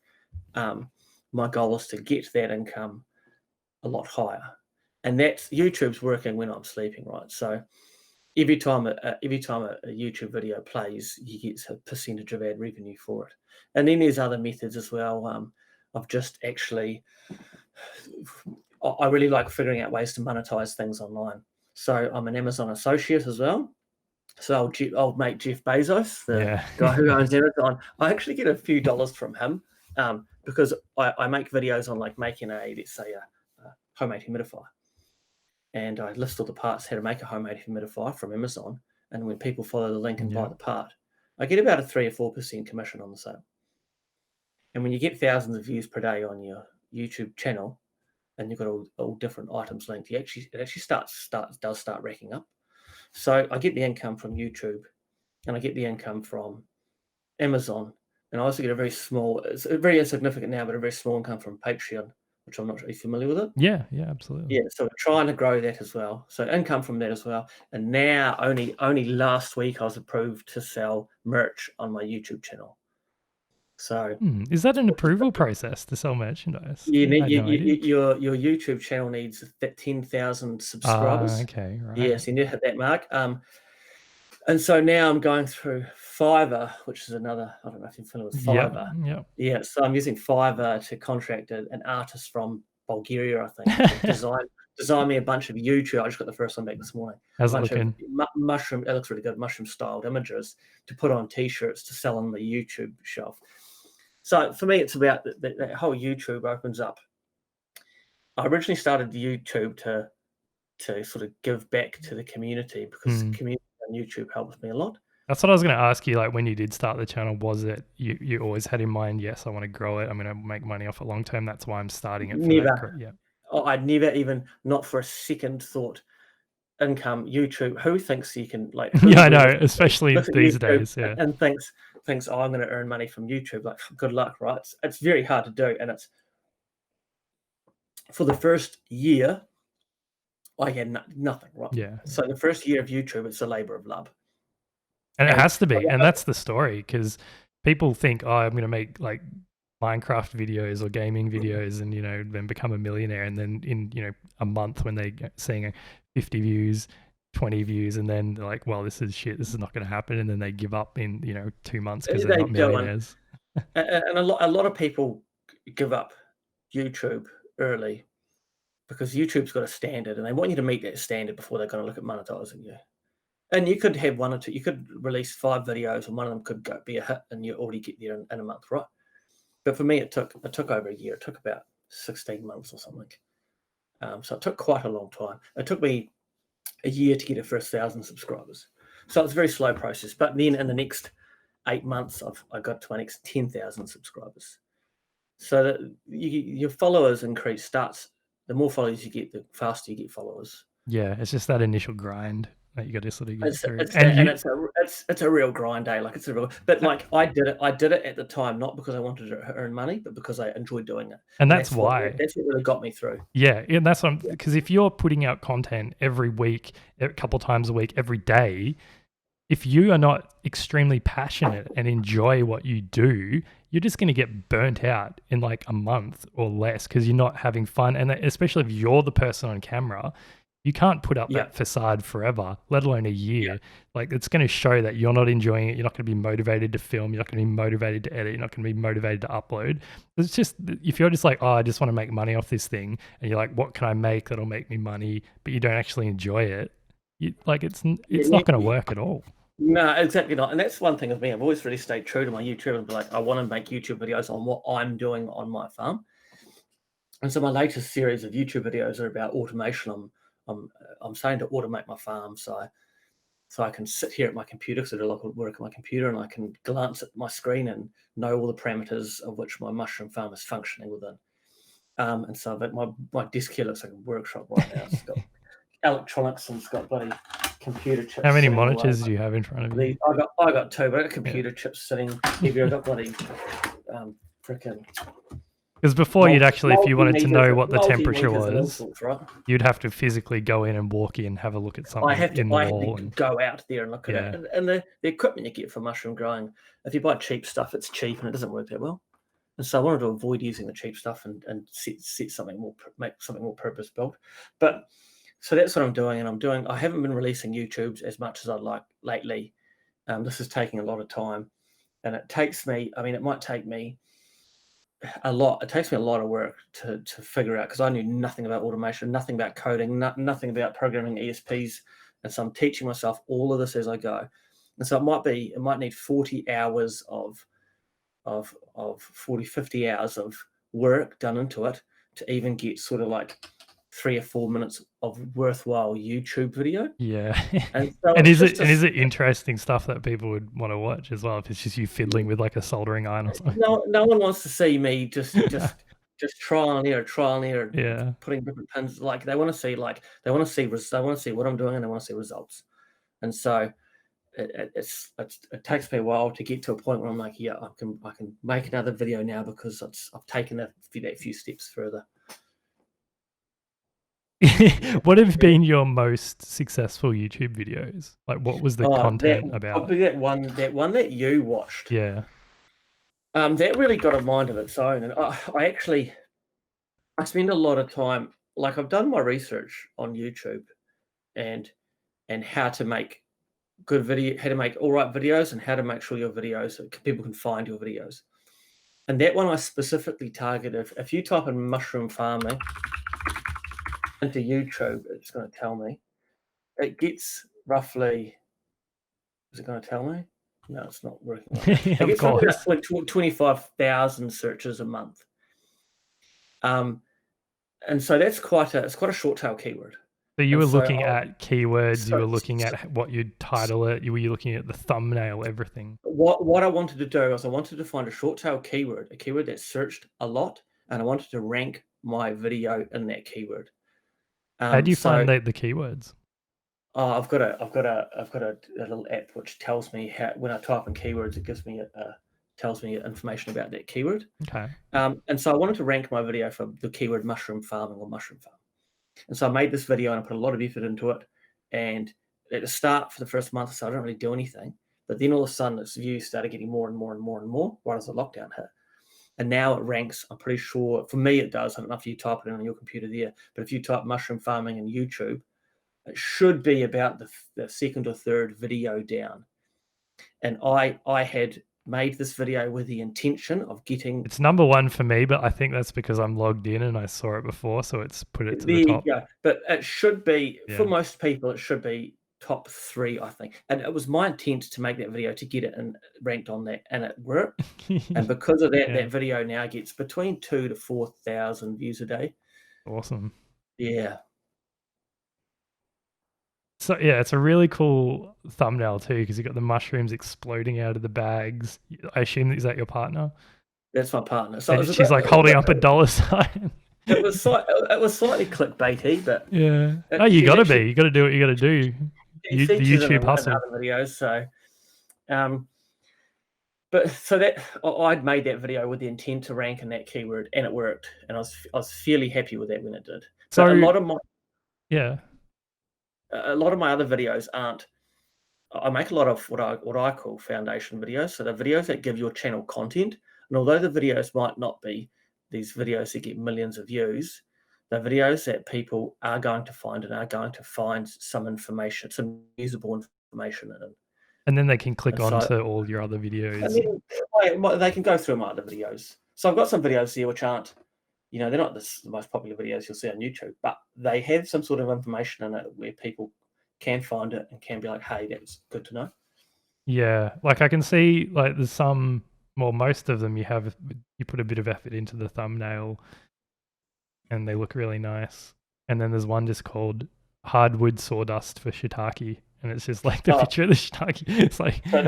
Speaker 2: my goal is to get that income a lot higher, and that's YouTube's working when I'm sleeping, right? So every time a YouTube video plays, you get a percentage of ad revenue for it. And then there's other methods as well. Of just actually, I really like figuring out ways to monetize things online. So I'm an Amazon associate as well. So old mate Jeff Bezos, the guy who owns Amazon, I actually get a few dollars from him because I make videos on like making let's say a homemade humidifier. And I list all the parts, how to make a homemade humidifier from Amazon. And when people follow the link and buy the part, I get about a 3 or 4% commission on the sale. And when you get thousands of views per day on your YouTube channel, and you've got all different items linked, it actually does start racking up. So I get the income from YouTube, and I get the income from Amazon, and I also get a very small, it's very insignificant now, but a very small income from Patreon, which I'm not really familiar with it.
Speaker 1: Yeah, absolutely.
Speaker 2: Yeah, so we're trying to grow that as well. So income from that as well. And now only last week I was approved to sell merch on my YouTube channel. So
Speaker 1: is that an approval process to sell merchandise?
Speaker 2: your YouTube channel needs 10,000 subscribers.
Speaker 1: Okay, right.
Speaker 2: Yes, you need to hit that mark. And so now I'm going through Fiverr, which is another, I don't know if you're familiar with Fiverr. Yeah, so I'm using Fiverr to contract an artist from Bulgaria, I think, to design me a bunch of YouTube. I just got the first one back this morning.
Speaker 1: How's it looking?
Speaker 2: Mushroom, it looks really good. Mushroom-styled images to put on T-shirts to sell on the YouTube shelf. So for me, it's about that whole YouTube opens up. I originally started YouTube to sort of give back to the community because the community on YouTube helps me a lot.
Speaker 1: That's what I was going to ask you. Like when you did start the channel, was it you always had in mind, yes, I want to grow it, I'm going to make money off it long term, that's why I'm starting it?
Speaker 2: Never. I'd never even, not for a second, thought income YouTube. Who thinks you can like?
Speaker 1: Yeah, I know, especially these days. Yeah,
Speaker 2: and thinks I'm going to earn money from YouTube. Like, good luck, right? It's very hard to do, and it's for the first year. I had nothing, right?
Speaker 1: Yeah.
Speaker 2: So the first year of YouTube, it's a labor of love.
Speaker 1: And it has to be. And that's the story, because people think, oh, I'm going to make like Minecraft videos or gaming videos and, then become a millionaire. And then in, a month when they're seeing 50 views, 20 views, and then they're like, well, this is shit. This is not going to happen. And then they give up in, 2 months because they're not millionaires.
Speaker 2: And a lot of people give up YouTube early because YouTube's got a standard and they want you to meet that standard before they're going to look at monetizing you. And you could have one or two, you could release 5 videos and one of them could be a hit and you already get there in a month, right? But for me, it took over a year. It took about 16 months or something. So it took quite a long time. It took me a year to get a first 1,000 subscribers. So it's a very slow process. But then in the next 8 months, I got to my next 10,000 subscribers. So that your followers increase the more followers you get, the faster you get followers.
Speaker 1: Yeah, it's just that initial grind that you got to sort of get through.
Speaker 2: It's a real grind, eh? Like it's a real. But like I did it at the time, not because I wanted to earn money, but because I enjoyed doing it.
Speaker 1: And that's why.
Speaker 2: That's what really got me through.
Speaker 1: Yeah, and that's what because if you're putting out content every week, a couple times a week, every day, if you are not extremely passionate and enjoy what you do, you're just going to get burnt out in like a month or less because you're not having fun. And especially if you're the person on camera, you can't put up that facade forever, let alone a year. Yeah. Like it's going to show that you're not enjoying it. You're not going to be motivated to film. You're not going to be motivated to edit. You're not going to be motivated to upload. It's just, if you're just like, oh, I just want to make money off this thing. And you're like, what can I make that'll make me money? But you don't actually enjoy it. It's not going to work at all.
Speaker 2: No, exactly not. And that's one thing of me. I've always really stayed true to my YouTube and be like, I want to make YouTube videos on what I'm doing on my farm. And so my latest series of YouTube videos are about automation. I'm starting to automate my farm, so I can sit here at my computer because I do a lot of work on my computer, and I can glance at my screen and know all the parameters of which my mushroom farm is functioning within. And so my desk here looks like a workshop right now. It's got electronics and it's got bloody computer chips.
Speaker 1: How many monitors do you have in front of you?
Speaker 2: I got 2, but I got computer chips sitting here. I got bloody freaking.
Speaker 1: Because before you'd actually, if you wanted to know what the temperature was, you'd have to physically go in and walk in, have a look at something in the wall.
Speaker 2: I have to go out there and look at it. And the equipment you get for mushroom growing, if you buy cheap stuff, it's cheap and it doesn't work that well. And so I wanted to avoid using the cheap stuff and set something more, make something more purpose built. But so that's what I'm doing, and I haven't been releasing YouTubes as much as I'd like lately. This is taking a lot of time, and it takes me. I mean, it might take me a lot. It takes me a lot of work to figure out, because I knew nothing about automation, nothing about coding, nothing about programming ESPs, and so I'm teaching myself all of this as I go. And so it might need 40 hours of 40, 50 hours of work done into it to even get sort of like 3 or 4 minutes of worthwhile YouTube video.
Speaker 1: Yeah.
Speaker 2: And so
Speaker 1: And
Speaker 2: it's
Speaker 1: is it interesting stuff that people would want to watch as well, if it's just you fiddling with like a soldering iron or something?
Speaker 2: no one wants to see me just trial and error,
Speaker 1: Yeah.
Speaker 2: putting different pins. Like they want to see what I'm doing, and they want to see results. And so it takes me a while to get to a point where I'm like, yeah, I can make another video now, because I've taken that few steps further.
Speaker 1: What have been your most successful YouTube videos? Like, what was the content about?
Speaker 2: Probably that one that you watched.
Speaker 1: Yeah.
Speaker 2: That really got a mind of its own, and I spend a lot of time. Like, I've done my research on YouTube and how to make how to make all right videos, and how to make sure your videos, people can find your videos. And that one I specifically targeted. If you type in mushroom farming into YouTube, it's going to tell me. It gets roughly. Is it going to tell me? No, it's not working. It
Speaker 1: Of
Speaker 2: gets roughly
Speaker 1: course.
Speaker 2: about 25,000 searches a month. And so it's quite a short tail keyword.
Speaker 1: So you
Speaker 2: And
Speaker 1: were
Speaker 2: so
Speaker 1: looking at keywords, you
Speaker 2: so,
Speaker 1: were looking at what you'd title it, were you looking at the thumbnail, everything?
Speaker 2: what I wanted to do is I wanted to find a short tail keyword, a keyword that's searched a lot, and I wanted to rank my video in that keyword.
Speaker 1: How do you
Speaker 2: So
Speaker 1: find the keywords?
Speaker 2: I've got a little app which tells me how, when I type in keywords, it gives me tells me information about that keyword.
Speaker 1: Okay.
Speaker 2: And so I wanted to rank my video for the keyword mushroom farming or mushroom farm. And so I made this video and I put a lot of effort into it. And at the start, for the first month or so, I don't really do anything. But then all of a sudden, its views started getting more and more and more and more right as the lockdown hit. And now it ranks, I'm pretty sure, for me it does. I don't know if you type it in on your computer there, but if you type mushroom farming in YouTube, it should be about the second or third video down. And I had made this video with the intention of getting.
Speaker 1: It's number one for me, but I think that's because I'm logged in and I saw it before, so it's put it to
Speaker 2: There
Speaker 1: the
Speaker 2: you
Speaker 1: top.
Speaker 2: go. But it should be, for
Speaker 1: Yeah.
Speaker 2: most people, it should be top 3, I think. And it was my intent to make that video to get it ranked on that, and it worked. And because of that,
Speaker 1: Yeah.
Speaker 2: that video now gets between 2,000 to 4,000 views a day.
Speaker 1: Awesome.
Speaker 2: Yeah.
Speaker 1: So yeah, it's a really cool thumbnail too, because you've got the mushrooms exploding out of the bags. I assume, is that your partner?
Speaker 2: That's my partner. So
Speaker 1: And she's like holding up a dollar sign.
Speaker 2: It was slightly clickbaity, but
Speaker 1: yeah. Oh, you got to be. You got to do what you got to do. The YouTube hustle.
Speaker 2: In other videos, so but so that I'd made that video with the intent to rank in that keyword, and it worked, and I was fairly happy with that when it did.
Speaker 1: So
Speaker 2: but
Speaker 1: a
Speaker 2: lot of my other videos aren't. I make a lot of what I call foundation videos. So the videos that give your channel content, and although the videos might not be these videos that get millions of views, the videos that people are going to find and are going to find some information, some usable information in.
Speaker 1: And then they can click on to all your other videos.
Speaker 2: And then they can go through my other videos. So I've got some videos here which aren't, they're not the most popular videos you'll see on YouTube, but they have some sort of information in it where people can find it and can be like, hey, that's good to know.
Speaker 1: Yeah, like I can see, like there's some, well, most of them you put a bit of effort into the thumbnail and they look really nice. And then there's one just called hardwood sawdust for shiitake, and it's just like the picture of the shiitake. It's like
Speaker 2: so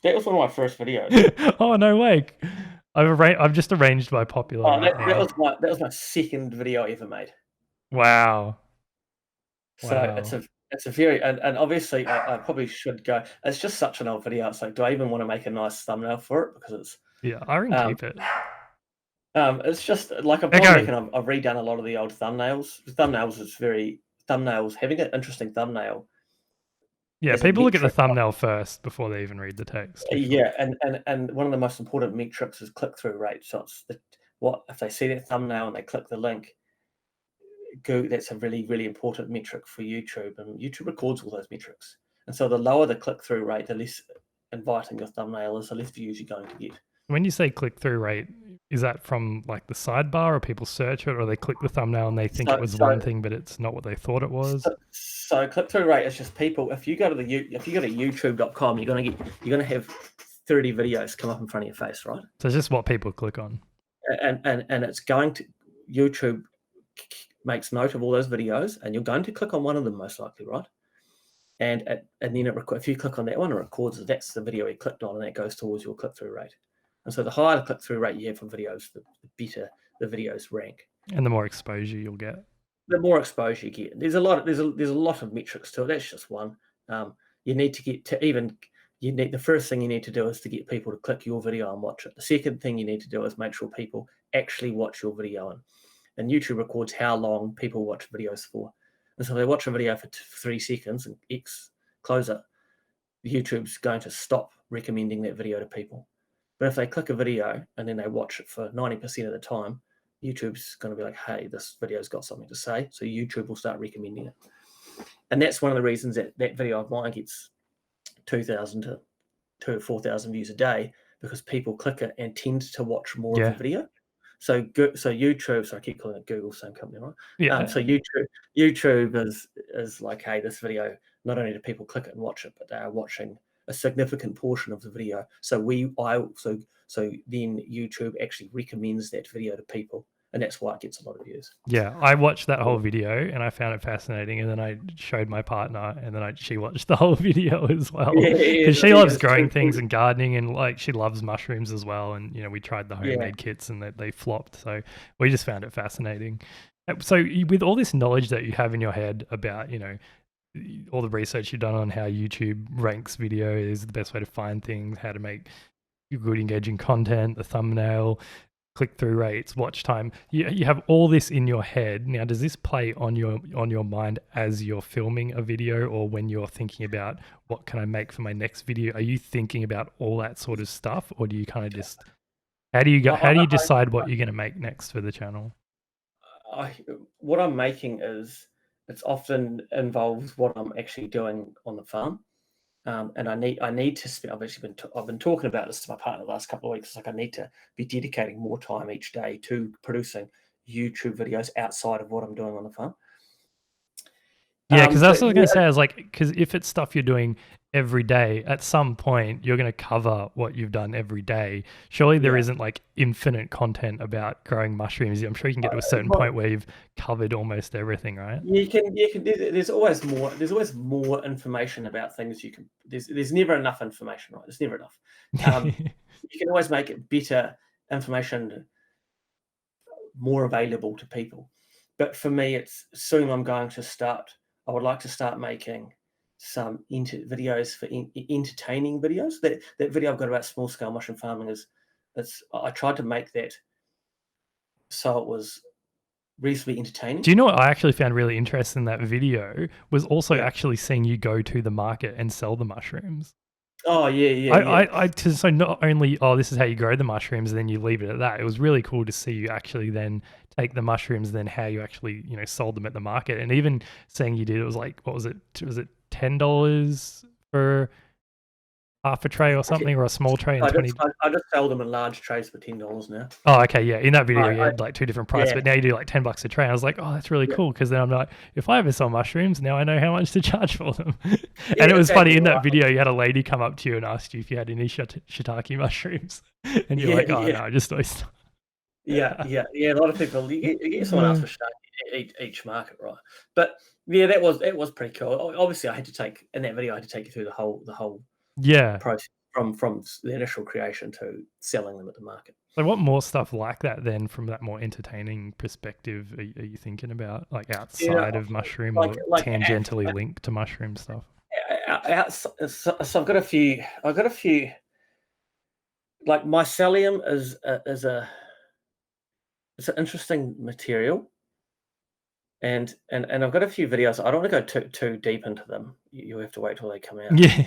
Speaker 2: that was one of my first videos.
Speaker 1: Oh no way! I've just arranged by popular.
Speaker 2: Oh, that was my second video I ever made.
Speaker 1: Wow.
Speaker 2: So it's a very, and obviously I probably should go. It's just such an old video. It's like, do I even want to make a nice thumbnail for it? Because it's
Speaker 1: I can keep it.
Speaker 2: It's just like I've redone a lot of the old thumbnails. Thumbnails having an interesting thumbnail
Speaker 1: Yeah,
Speaker 2: as a
Speaker 1: people look at the
Speaker 2: metric.
Speaker 1: thumbnail first before they even read the text. For sure.
Speaker 2: Yeah, and one of the most important metrics is click-through rate. So it's what if they see that thumbnail and they click the link, that's a really, really important metric for YouTube, and YouTube records all those metrics. And so the lower the click-through rate, the less inviting your thumbnail is, the less views you're going to get.
Speaker 1: When you say click-through rate, is that from like the sidebar, or people search it, or they click the thumbnail and they think it was one thing, but it's not what they thought it was?
Speaker 2: So click-through rate is just people. If you go to YouTube.com, you're gonna have 30 videos come up in front of your face, right?
Speaker 1: So it's just what people click on.
Speaker 2: And it's going to YouTube makes note of all those videos, and you're going to click on one of them most likely, right? And then if you click on that one, it records that's the video you clicked on, and that goes towards your click-through rate. And so the higher the click-through rate you have for videos, the better the videos rank,
Speaker 1: and the more exposure you'll get.
Speaker 2: The more exposure you get. There's a lot of metrics to it. That's just one. You need to get to even. The first thing you need to do is to get people to click your video and watch it. The second thing you need to do is make sure people actually watch your video, and YouTube records how long people watch videos for. And so if they watch a video for 3 seconds and close it, YouTube's going to stop recommending that video to people. But if they click a video and then they watch it for 90% of the time, YouTube's going to be like, hey, this video's got something to say. So YouTube will start recommending it. And that's one of the reasons that video of mine gets 2,000 to 4,000 views a day, because people click it and tend to watch more of the video. So YouTube, so I keep calling it Google, same company, right?
Speaker 1: Yeah.
Speaker 2: So YouTube is like, hey, this video, not only do people click it and watch it, but they are watching a significant portion of the video. So then YouTube actually recommends that video to people, and that's why it gets a lot of views.
Speaker 1: Yeah, I watched that whole video and I found it fascinating, and then I showed my partner, and then she watched the whole video as well, because she loves growing things and gardening, and like she loves mushrooms as well. And we tried the homemade kits and they flopped, so we just found it fascinating. So with all this knowledge that you have in your head about all the research you've done on how YouTube ranks video, is the best way to find things, how to make good engaging content, the thumbnail, click-through rates, watch time, you have all this in your head. Now, does this play on your mind as you're filming a video, or when you're thinking about what can I make for my next video? Are you thinking about all that sort of stuff, or do you kind of just how do you decide what you're going to make next for the channel?
Speaker 2: What I'm making is, it's often involves what I'm actually doing on the farm. And I need to spend. I've been talking about this to my partner the last couple of weeks. It's like I need to be dedicating more time each day to producing YouTube videos outside of what I'm doing on the farm.
Speaker 1: Yeah, because that's what I was going to say. I was like, because if it's stuff you're doing every day, at some point you're going to cover what you've done every day. Surely there isn't like infinite content about growing mushrooms. I'm sure you can get to a certain point where you've covered almost everything, right?
Speaker 2: You can. There's always more. There's always more information about things you can. There's never enough information, right? There's never enough. You can always make it better information more available to people. But for me, it's soon I'm going to start. I would like to start making some videos for entertaining videos. That video I've got about small scale mushroom farming I tried to make that so it was reasonably entertaining.
Speaker 1: Do you know what I actually found really interesting in that video was also actually seeing you go to the market and sell the mushrooms.
Speaker 2: Oh yeah.
Speaker 1: So not only, this is how you grow the mushrooms, and then you leave it at that. It was really cool to see you actually then take the mushrooms, then how you actually sold them at the market, and even saying you did. It was like, what was it? Was it $10 for half a tray or something, or a small tray?
Speaker 2: I just sell them in large trays for $10 now.
Speaker 1: Oh, okay, yeah. In that video, you had like 2 different prices, but now you do like $10 a tray. I was like, oh, that's really cool, because then I'm like, if I ever sell mushrooms, now I know how much to charge for them. And it was funny, in that video, you had a lady come up to you and asked you if you had any shiitake mushrooms, and you're like, oh no, I just oyster.
Speaker 2: Yeah. A lot of people, you get someone else for shiitake each market, right? But yeah, that was pretty cool. Obviously, I had to take in that video. I had to take you through the whole process from the initial creation to selling them at the market.
Speaker 1: So what more stuff like that then, from that more entertaining perspective, are you thinking about, like outside of mushroom, or tangentially linked to mushroom stuff?
Speaker 2: So I've got a few. Like mycelium it's an interesting material. And I've got a few videos. I don't want to go too deep into them. You have to wait till they come out.
Speaker 1: Yeah.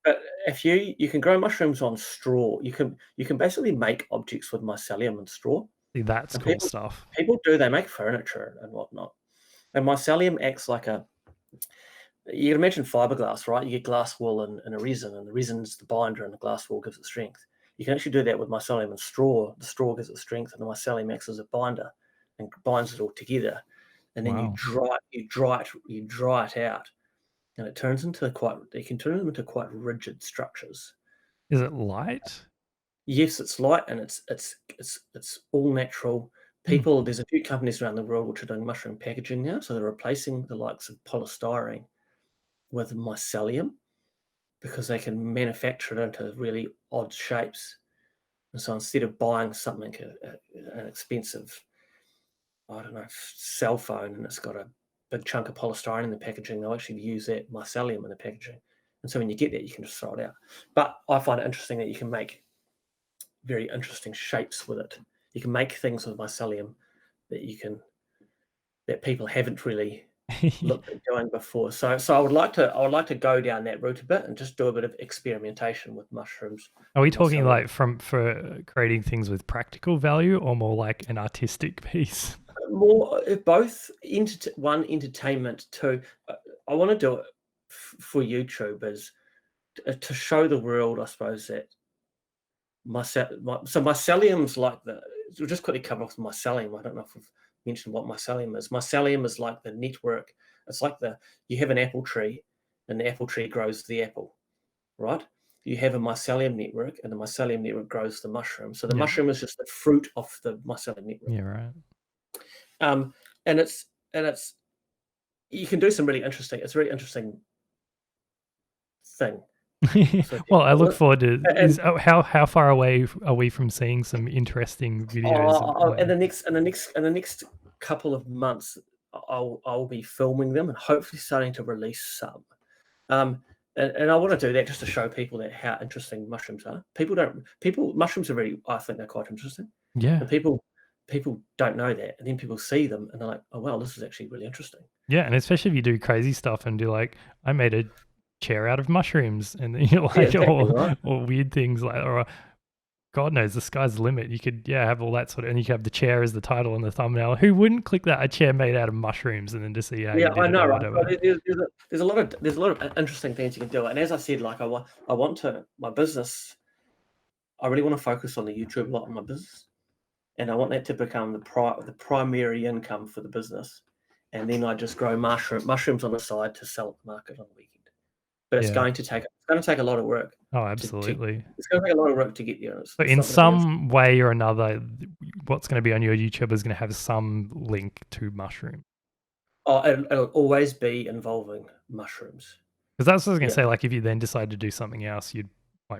Speaker 2: But if you can grow mushrooms on straw, you can basically make objects with mycelium and straw.
Speaker 1: See, that's
Speaker 2: And
Speaker 1: cool
Speaker 2: people
Speaker 1: stuff.
Speaker 2: people do, they make furniture and whatnot. And mycelium acts like you can imagine fiberglass, right? You get glass wool and a resin, and the resin's the binder, and the glass wool gives it strength. You can actually do that with mycelium and straw. The straw gives it strength, and the mycelium acts as a binder and binds it all together. And then
Speaker 1: Wow.
Speaker 2: you dry it out, and it turns into you can turn them into quite rigid structures.
Speaker 1: Is it light?
Speaker 2: Yes, it's light, and it's all natural.
Speaker 1: Hmm.
Speaker 2: There's a few companies around the world which are doing mushroom packaging now, so they're replacing the likes of polystyrene with mycelium because they can manufacture it into really odd shapes. And so instead of buying something, an expensive, I don't know, cell phone, and it's got a big chunk of polystyrene in the packaging, they'll actually use that mycelium in the packaging. And so when you get that, you can just throw it out. But I find it interesting that you can make very interesting shapes with it. You can make things with mycelium that people haven't really looked at doing before. So I would like to go down that route a bit and just do a bit of experimentation with mushrooms.
Speaker 1: Are we
Speaker 2: with
Speaker 1: talking
Speaker 2: mycelium.
Speaker 1: like for creating things with practical value, or more like an artistic piece?
Speaker 2: More both one entertainment, two. I want to do it for YouTubers to show the world, I suppose, that mycelium's like we'll just quickly cover off mycelium. I don't know if we've mentioned what mycelium is. Mycelium is like the network. It's like you have an apple tree, and the apple tree grows the apple, right? You have a mycelium network, and the mycelium network grows the mushroom. So the
Speaker 1: Yeah.
Speaker 2: mushroom is just the fruit of the mycelium network.
Speaker 1: Yeah, right.
Speaker 2: Um, and it's you can do some really interesting. It's a really interesting thing. So
Speaker 1: Well, I look forward to
Speaker 2: and
Speaker 1: how far away are we from seeing some interesting videos of
Speaker 2: in
Speaker 1: like
Speaker 2: the next couple of months, I'll be filming them and hopefully starting to release some. And I want to do that just to show people that how interesting mushrooms are. Mushrooms are really, I think they're quite interesting,
Speaker 1: yeah.
Speaker 2: and people don't know that, and then people see them and they're like, oh wow, this is actually really interesting.
Speaker 1: Yeah, and especially if you do crazy stuff and do like I made a chair out of mushrooms and then you're
Speaker 2: Yeah,
Speaker 1: like
Speaker 2: exactly right.
Speaker 1: or weird things like or God knows the sky's the limit. You could have all that sort of and you could have the chair as the title and the thumbnail. Who wouldn't click that? A chair made out of mushrooms and then to see how you
Speaker 2: Yeah,
Speaker 1: did
Speaker 2: I
Speaker 1: it
Speaker 2: know,
Speaker 1: or
Speaker 2: right? So
Speaker 1: whatever.
Speaker 2: there's a lot of interesting things you can do, and as I said, like I want to my business. I really want to focus on the YouTube a lot in my business, and I want that to become the primary income for the business, and then I just grow mushrooms on the side to sell at the market on the weekend. But
Speaker 1: Yeah.
Speaker 2: it's going to take a lot of work
Speaker 1: Oh,
Speaker 2: to
Speaker 1: absolutely.
Speaker 2: it's going to take a lot of work to get there.
Speaker 1: So
Speaker 2: It's
Speaker 1: in
Speaker 2: not going to be
Speaker 1: some way or another, what's going to be on your YouTube is going to have some link to mushroom.
Speaker 2: it'll always be involving mushrooms.
Speaker 1: Because that's what I was going to
Speaker 2: Yeah.
Speaker 1: say. Like, if you then decide to do something else,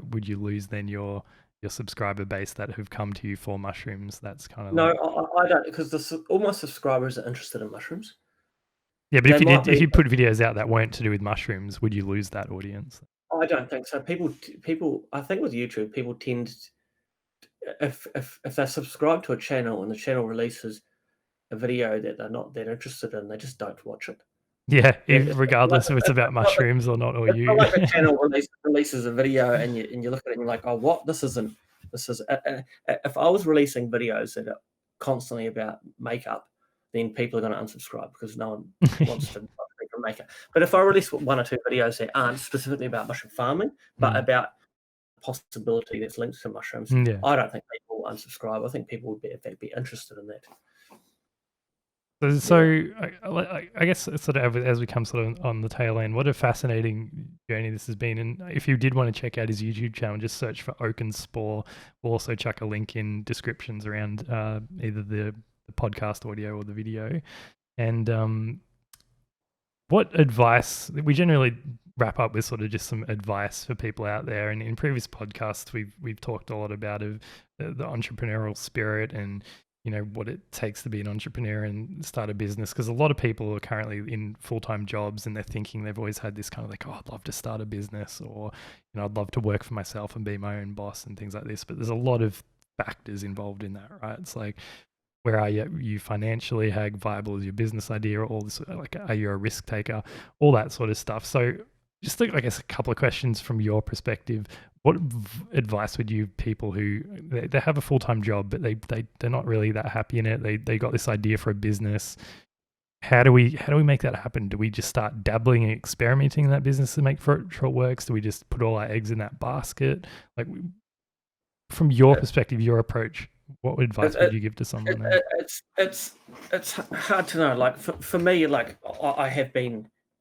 Speaker 1: would you lose then your subscriber base that have come to you for mushrooms? That's kind of
Speaker 2: No,
Speaker 1: like
Speaker 2: I don't, because all my subscribers are interested in mushrooms.
Speaker 1: yeah. But
Speaker 2: They might
Speaker 1: if
Speaker 2: be.
Speaker 1: you put videos out that weren't to do with mushrooms, would you lose that audience?
Speaker 2: I don't think so. People. I think with YouTube, people tend if they subscribe to a channel and the channel releases a video that they're not that interested in, they just don't watch it.
Speaker 1: Yeah,
Speaker 2: It it's like
Speaker 1: regardless if it's about mushrooms or not, or
Speaker 2: it's not
Speaker 1: you.
Speaker 2: like the channel releases a video and you look at it and you're like, "Oh, what? This isn't this is" if I was releasing videos that are constantly about makeup, then people are gonna unsubscribe because no one wants to watch people make makeup. But if I release one or two videos that aren't specifically about mushroom farming, but
Speaker 1: Mm.
Speaker 2: about possibility that's linked to mushrooms,
Speaker 1: Yeah.
Speaker 2: I don't think people will unsubscribe. I think people would in fact be interested in that.
Speaker 1: So
Speaker 2: Yeah.
Speaker 1: I guess it's sort of as we come sort of on the tail end, what a fascinating journey this has been. And if you did want to check out his YouTube channel, just search for Oak and Spore. We'll also chuck a link in descriptions around either the podcast audio or the video. And what advice we generally wrap up with sort of just some advice for people out there. And in previous podcasts, we've talked a lot about the entrepreneurial spirit and what it takes to be an entrepreneur and start a business, because a lot of people are currently in full-time jobs and they're thinking they've always had this kind of like, oh, I'd love to start a business, or I'd love to work for myself and be my own boss and things like this, but there's a lot of factors involved in that, right? It's like Where are you financially? How viable is your business idea? All this, like, are you a risk taker? All that sort of stuff. So, just like, I guess, a couple of questions from your perspective. What advice would you people who they have a full-time job, but they're not really that happy in it? They got this idea for a business. How do we make that happen? Do we just start dabbling and experimenting in that business to make sure it works? Do we just put all our eggs in that basket? Like, from your
Speaker 2: It,
Speaker 1: perspective, your approach, what
Speaker 2: it,
Speaker 1: advice would
Speaker 2: it,
Speaker 1: you give to someone
Speaker 2: it,
Speaker 1: there?
Speaker 2: it, it's hard to know. Like for me, like I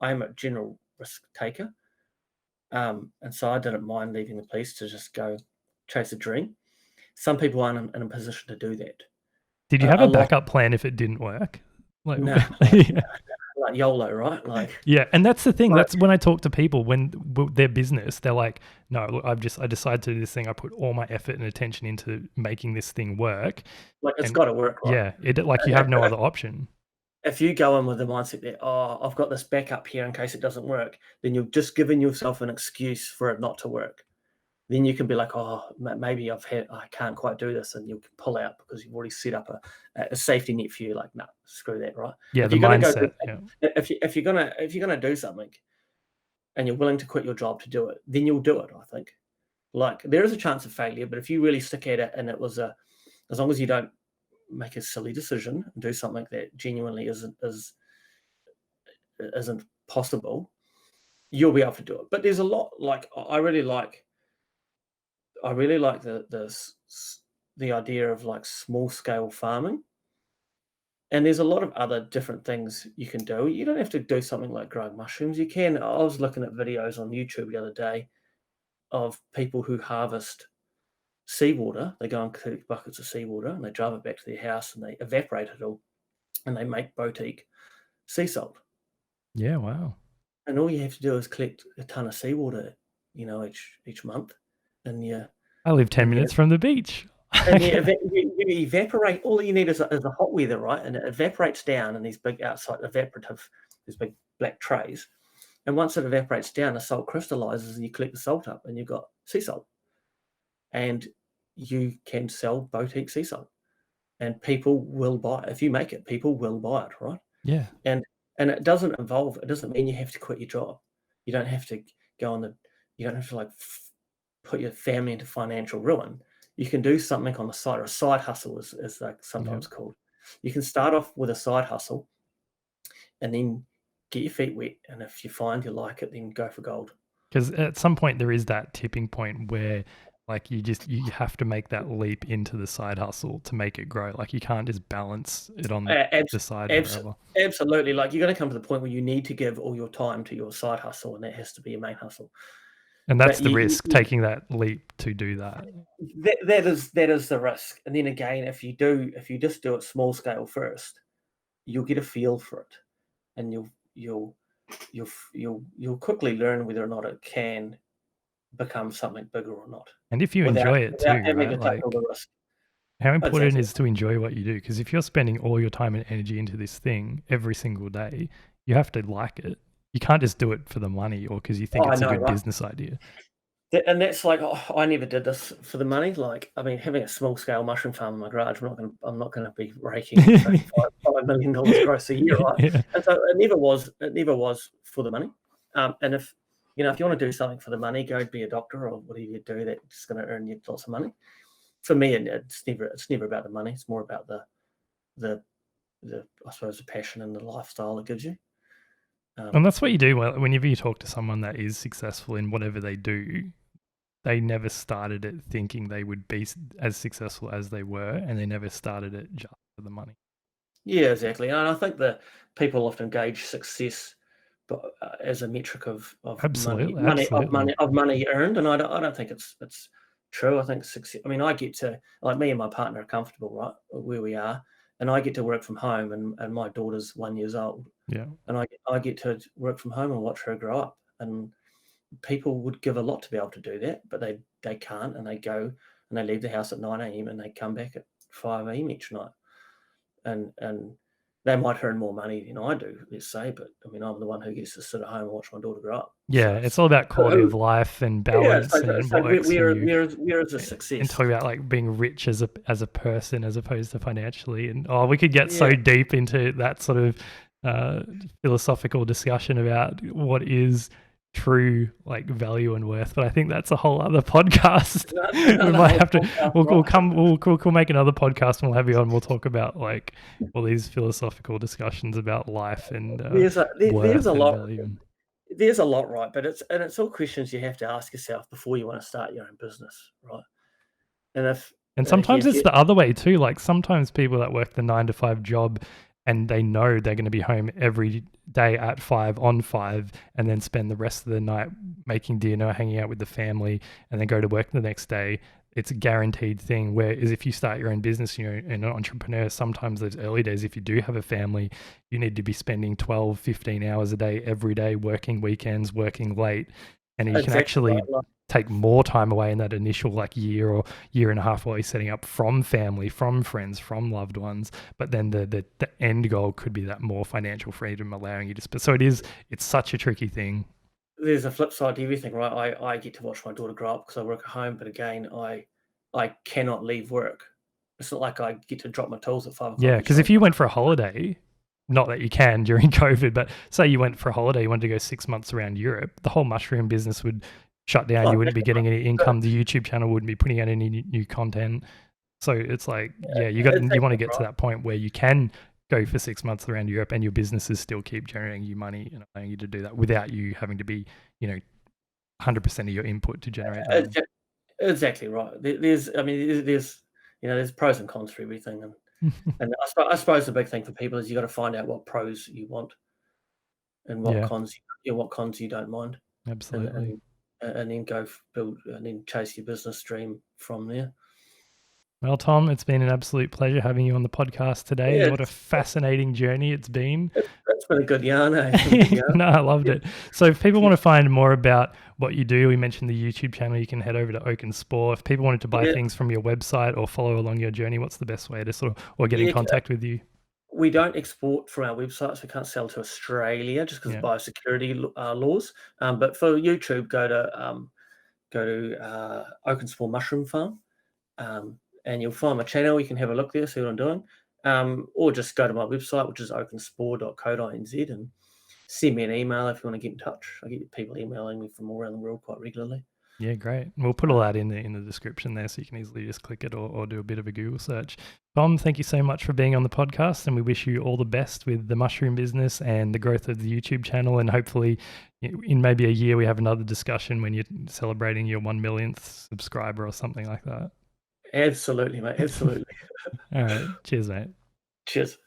Speaker 2: am a general risk taker, and so I didn't mind leaving the police to just go chase a dream. Some people aren't in a position to do that.
Speaker 1: Did you have
Speaker 2: A
Speaker 1: a
Speaker 2: lot,
Speaker 1: backup plan if it didn't work? Like,
Speaker 2: nah,
Speaker 1: yeah.
Speaker 2: like YOLO, right? Like,
Speaker 1: Yeah, and that's the thing.
Speaker 2: like,
Speaker 1: That's when I talk to people when their business, they're like, "No, look, I decided to do this thing. I put all my effort and attention into making this thing work."
Speaker 2: like it's
Speaker 1: And
Speaker 2: got to work, right?
Speaker 1: yeah, it like you have no other option.
Speaker 2: If you go in with the mindset that, oh, I've got this backup here in case it doesn't work, then you've just given yourself an excuse for it not to work. Then you can be like, oh, maybe I can't quite do this, and you can pull out because you've already set up a safety net for you. Like, no, screw that, right?
Speaker 1: Yeah,
Speaker 2: If
Speaker 1: the
Speaker 2: you're gonna go,
Speaker 1: mindset. Yeah,
Speaker 2: if you're gonna do something and you're willing to quit your job to do it, then you'll do it. I think. Like there is a chance of failure, but if you really stick at it and it was as long as you don't make a silly decision and do something that genuinely isn't possible, you'll be able to do it. But there's a lot like I really like the idea of like small scale farming. And there's a lot of other different things you can do. You don't have to do something like growing mushrooms. You can. I was looking at videos on YouTube the other day of people who harvest seawater. They go and collect buckets of seawater and they drive it back to their house and they evaporate it all and they make boutique sea salt.
Speaker 1: yeah. Wow.
Speaker 2: And all you have to do is collect a ton of seawater, each month, and
Speaker 1: I live 10 minutes
Speaker 2: you
Speaker 1: from the beach.
Speaker 2: and you evaporate. All you need is a hot weather, right? And it evaporates down in these big outside these big black trays. And once it evaporates down, the salt crystallizes, and you collect the salt up, and you've got sea salt. And you can sell boutique sea salt, and people will buy it. If you make it, people will buy it, right?
Speaker 1: Yeah.
Speaker 2: And it doesn't mean you have to quit your job. You don't have to go on the you don't have to like put your family into financial ruin. You can do something on the side, or a side hustle is like
Speaker 1: Yeah.
Speaker 2: sometimes called. You can start off with a side hustle and then get your feet wet. And if you find you like it, then go for gold.
Speaker 1: Because at some point there is that tipping point where, like, you have to make that leap into the side hustle to make it grow. Like, you can't just balance it on the side forever.
Speaker 2: Absolutely. Like you're going to come to the point where you need to give all your time to your side hustle, and that has to be your main hustle.
Speaker 1: And that's
Speaker 2: But
Speaker 1: the risk, taking that leap to do that.
Speaker 2: that is the risk. And then again, if you just do it small scale first, you'll get a feel for it, and you'll quickly learn whether or not it can become something bigger or not,
Speaker 1: And if you
Speaker 2: without
Speaker 1: enjoy it
Speaker 2: without
Speaker 1: too,
Speaker 2: having
Speaker 1: right?
Speaker 2: to take all
Speaker 1: Like,
Speaker 2: the risk.
Speaker 1: how important
Speaker 2: Exactly.
Speaker 1: is to enjoy what you do? Because if you're spending all your time and energy into this thing every single day, you have to like it. You can't just do it for the money or because you think
Speaker 2: Oh, I
Speaker 1: it's a
Speaker 2: know,
Speaker 1: good
Speaker 2: right?
Speaker 1: business idea.
Speaker 2: And that's like, I never did this for the money. Like, I mean, having a small scale mushroom farm in my garage, I'm not gonna be raking in $5 million gross a year, right?
Speaker 1: Yeah.
Speaker 2: And so it never was for the money. And if you want to do something for the money, go be a doctor or whatever you do that's going to earn you lots of money. For me, it's never about the money. It's more about the I suppose the passion and the lifestyle it gives you.
Speaker 1: And that's what you do whenever you talk to someone that is successful in whatever they do. They never started it thinking they would be as successful as they were, and they never started it just for the money.
Speaker 2: Yeah, exactly. And I think that people often gauge success, but as a metric of money,
Speaker 1: Absolutely, absolutely.
Speaker 2: money earned, and I don't think it's true. I think success. I mean, I get to like me and my partner are comfortable, right, where we are, and I get to work from home, and my daughter's 1 year old,
Speaker 1: Yeah.
Speaker 2: and I get to work from home and watch her grow up. And people would give a lot to be able to do that, but they can't, and they go and they leave the house at 9 a.m. and they come back at 5 a.m. each night, and they might earn more money than I do, let's say, but I mean, I'm the one who gets to sit at home and watch my daughter grow up.
Speaker 1: Yeah, it's all about quality of life and
Speaker 2: yeah,
Speaker 1: balance and
Speaker 2: so
Speaker 1: what works for you.
Speaker 2: where is a
Speaker 1: And
Speaker 2: success?
Speaker 1: talk about like being rich as a person as opposed to financially. And we could get so
Speaker 2: Yeah,
Speaker 1: deep into that sort of uh, philosophical discussion about what is true like value and worth, but I think that's a whole other podcast. We
Speaker 2: another
Speaker 1: might
Speaker 2: whole
Speaker 1: have to.
Speaker 2: podcast,
Speaker 1: We'll
Speaker 2: right?
Speaker 1: come. We'll make another podcast and we'll have you on. We'll talk about like all these philosophical discussions about life and
Speaker 2: There's a
Speaker 1: worth and
Speaker 2: lot.
Speaker 1: value.
Speaker 2: There's a lot, right? But it's all questions you have to ask yourself before you want to start your own business, right? And
Speaker 1: And sometimes
Speaker 2: if
Speaker 1: it's
Speaker 2: you
Speaker 1: the other way too. Like sometimes people that work the 9 to 5 job and they know they're going to be home every day at 5 on 5 and then spend the rest of the night making dinner, hanging out with the family, and then go to work the next day. It's a guaranteed thing. Whereas if you start your own business, and an entrepreneur, sometimes those early days, if you do have a family, you need to be spending 12, 15 hours a day every day, working weekends, working late. And you can
Speaker 2: exactly right,
Speaker 1: actually take more time away in that initial like year or year and a half while you're setting up from family, from friends, from loved ones. But then the end goal could be that more financial freedom, allowing you to. So it's such a tricky thing.
Speaker 2: there's a flip side to everything, right? I get to watch my daughter grow up because I work at home, but again, I cannot leave work. It's not like I get to drop my tools at 5 o'clock
Speaker 1: Yeah,
Speaker 2: each
Speaker 1: because
Speaker 2: day.
Speaker 1: if you went for a holiday, not that you can during COVID, but say you went for a holiday, you wanted to go 6 months around Europe, the whole mushroom business would shut down.
Speaker 2: Oh,
Speaker 1: You wouldn't be getting any
Speaker 2: exactly,
Speaker 1: income. The YouTube channel wouldn't be putting out any new content. So it's like, yeah, you want to get to
Speaker 2: right.
Speaker 1: that point where you can go for 6 months around Europe and your businesses still keep generating you money and allowing you to do that without you having to be, 100% of your input to generate that money.
Speaker 2: Exactly right. I mean, there's pros and cons for everything, and I suppose the big thing for people is you got to find out what pros you want and
Speaker 1: Yeah,
Speaker 2: what cons you don't mind, and
Speaker 1: absolutely.
Speaker 2: and and then build and then chase your business dream from there.
Speaker 1: Well, Tom, it's been an absolute pleasure having you on the podcast today.
Speaker 2: Yeah,
Speaker 1: What a fascinating journey it's been.
Speaker 2: it's been a good yarn, eh? It's been a good yarn.
Speaker 1: No, I loved
Speaker 2: Yeah,
Speaker 1: it. So if people
Speaker 2: yeah,
Speaker 1: want to find more about what you do, we mentioned the YouTube channel, you can head over to Oak and Spore. If people wanted to buy
Speaker 2: yeah,
Speaker 1: things from your website or follow along your journey, what's the best way to or get in
Speaker 2: yeah.
Speaker 1: contact with you?
Speaker 2: We don't export from our websites. We can't sell to Australia just because of
Speaker 1: Yeah.
Speaker 2: biosecurity laws. But for YouTube, go to Oak and Spore Mushroom Farm. And you'll find my channel. You can have a look there, see what I'm doing. Or just go to my website, which is oakenspore.co.nz, and send me an email if you want to get in touch. I get people emailing me from all around the world quite regularly.
Speaker 1: Yeah, great. We'll put all that in the description there so you can easily just click it or do a bit of a Google search. Tom, thank you so much for being on the podcast, and we wish you all the best with the mushroom business and the growth of the YouTube channel. And hopefully in maybe a year we have another discussion when you're celebrating your 1 millionth subscriber or something like that.
Speaker 2: Absolutely, mate. Absolutely.
Speaker 1: All right. Cheers, mate.
Speaker 2: Cheers.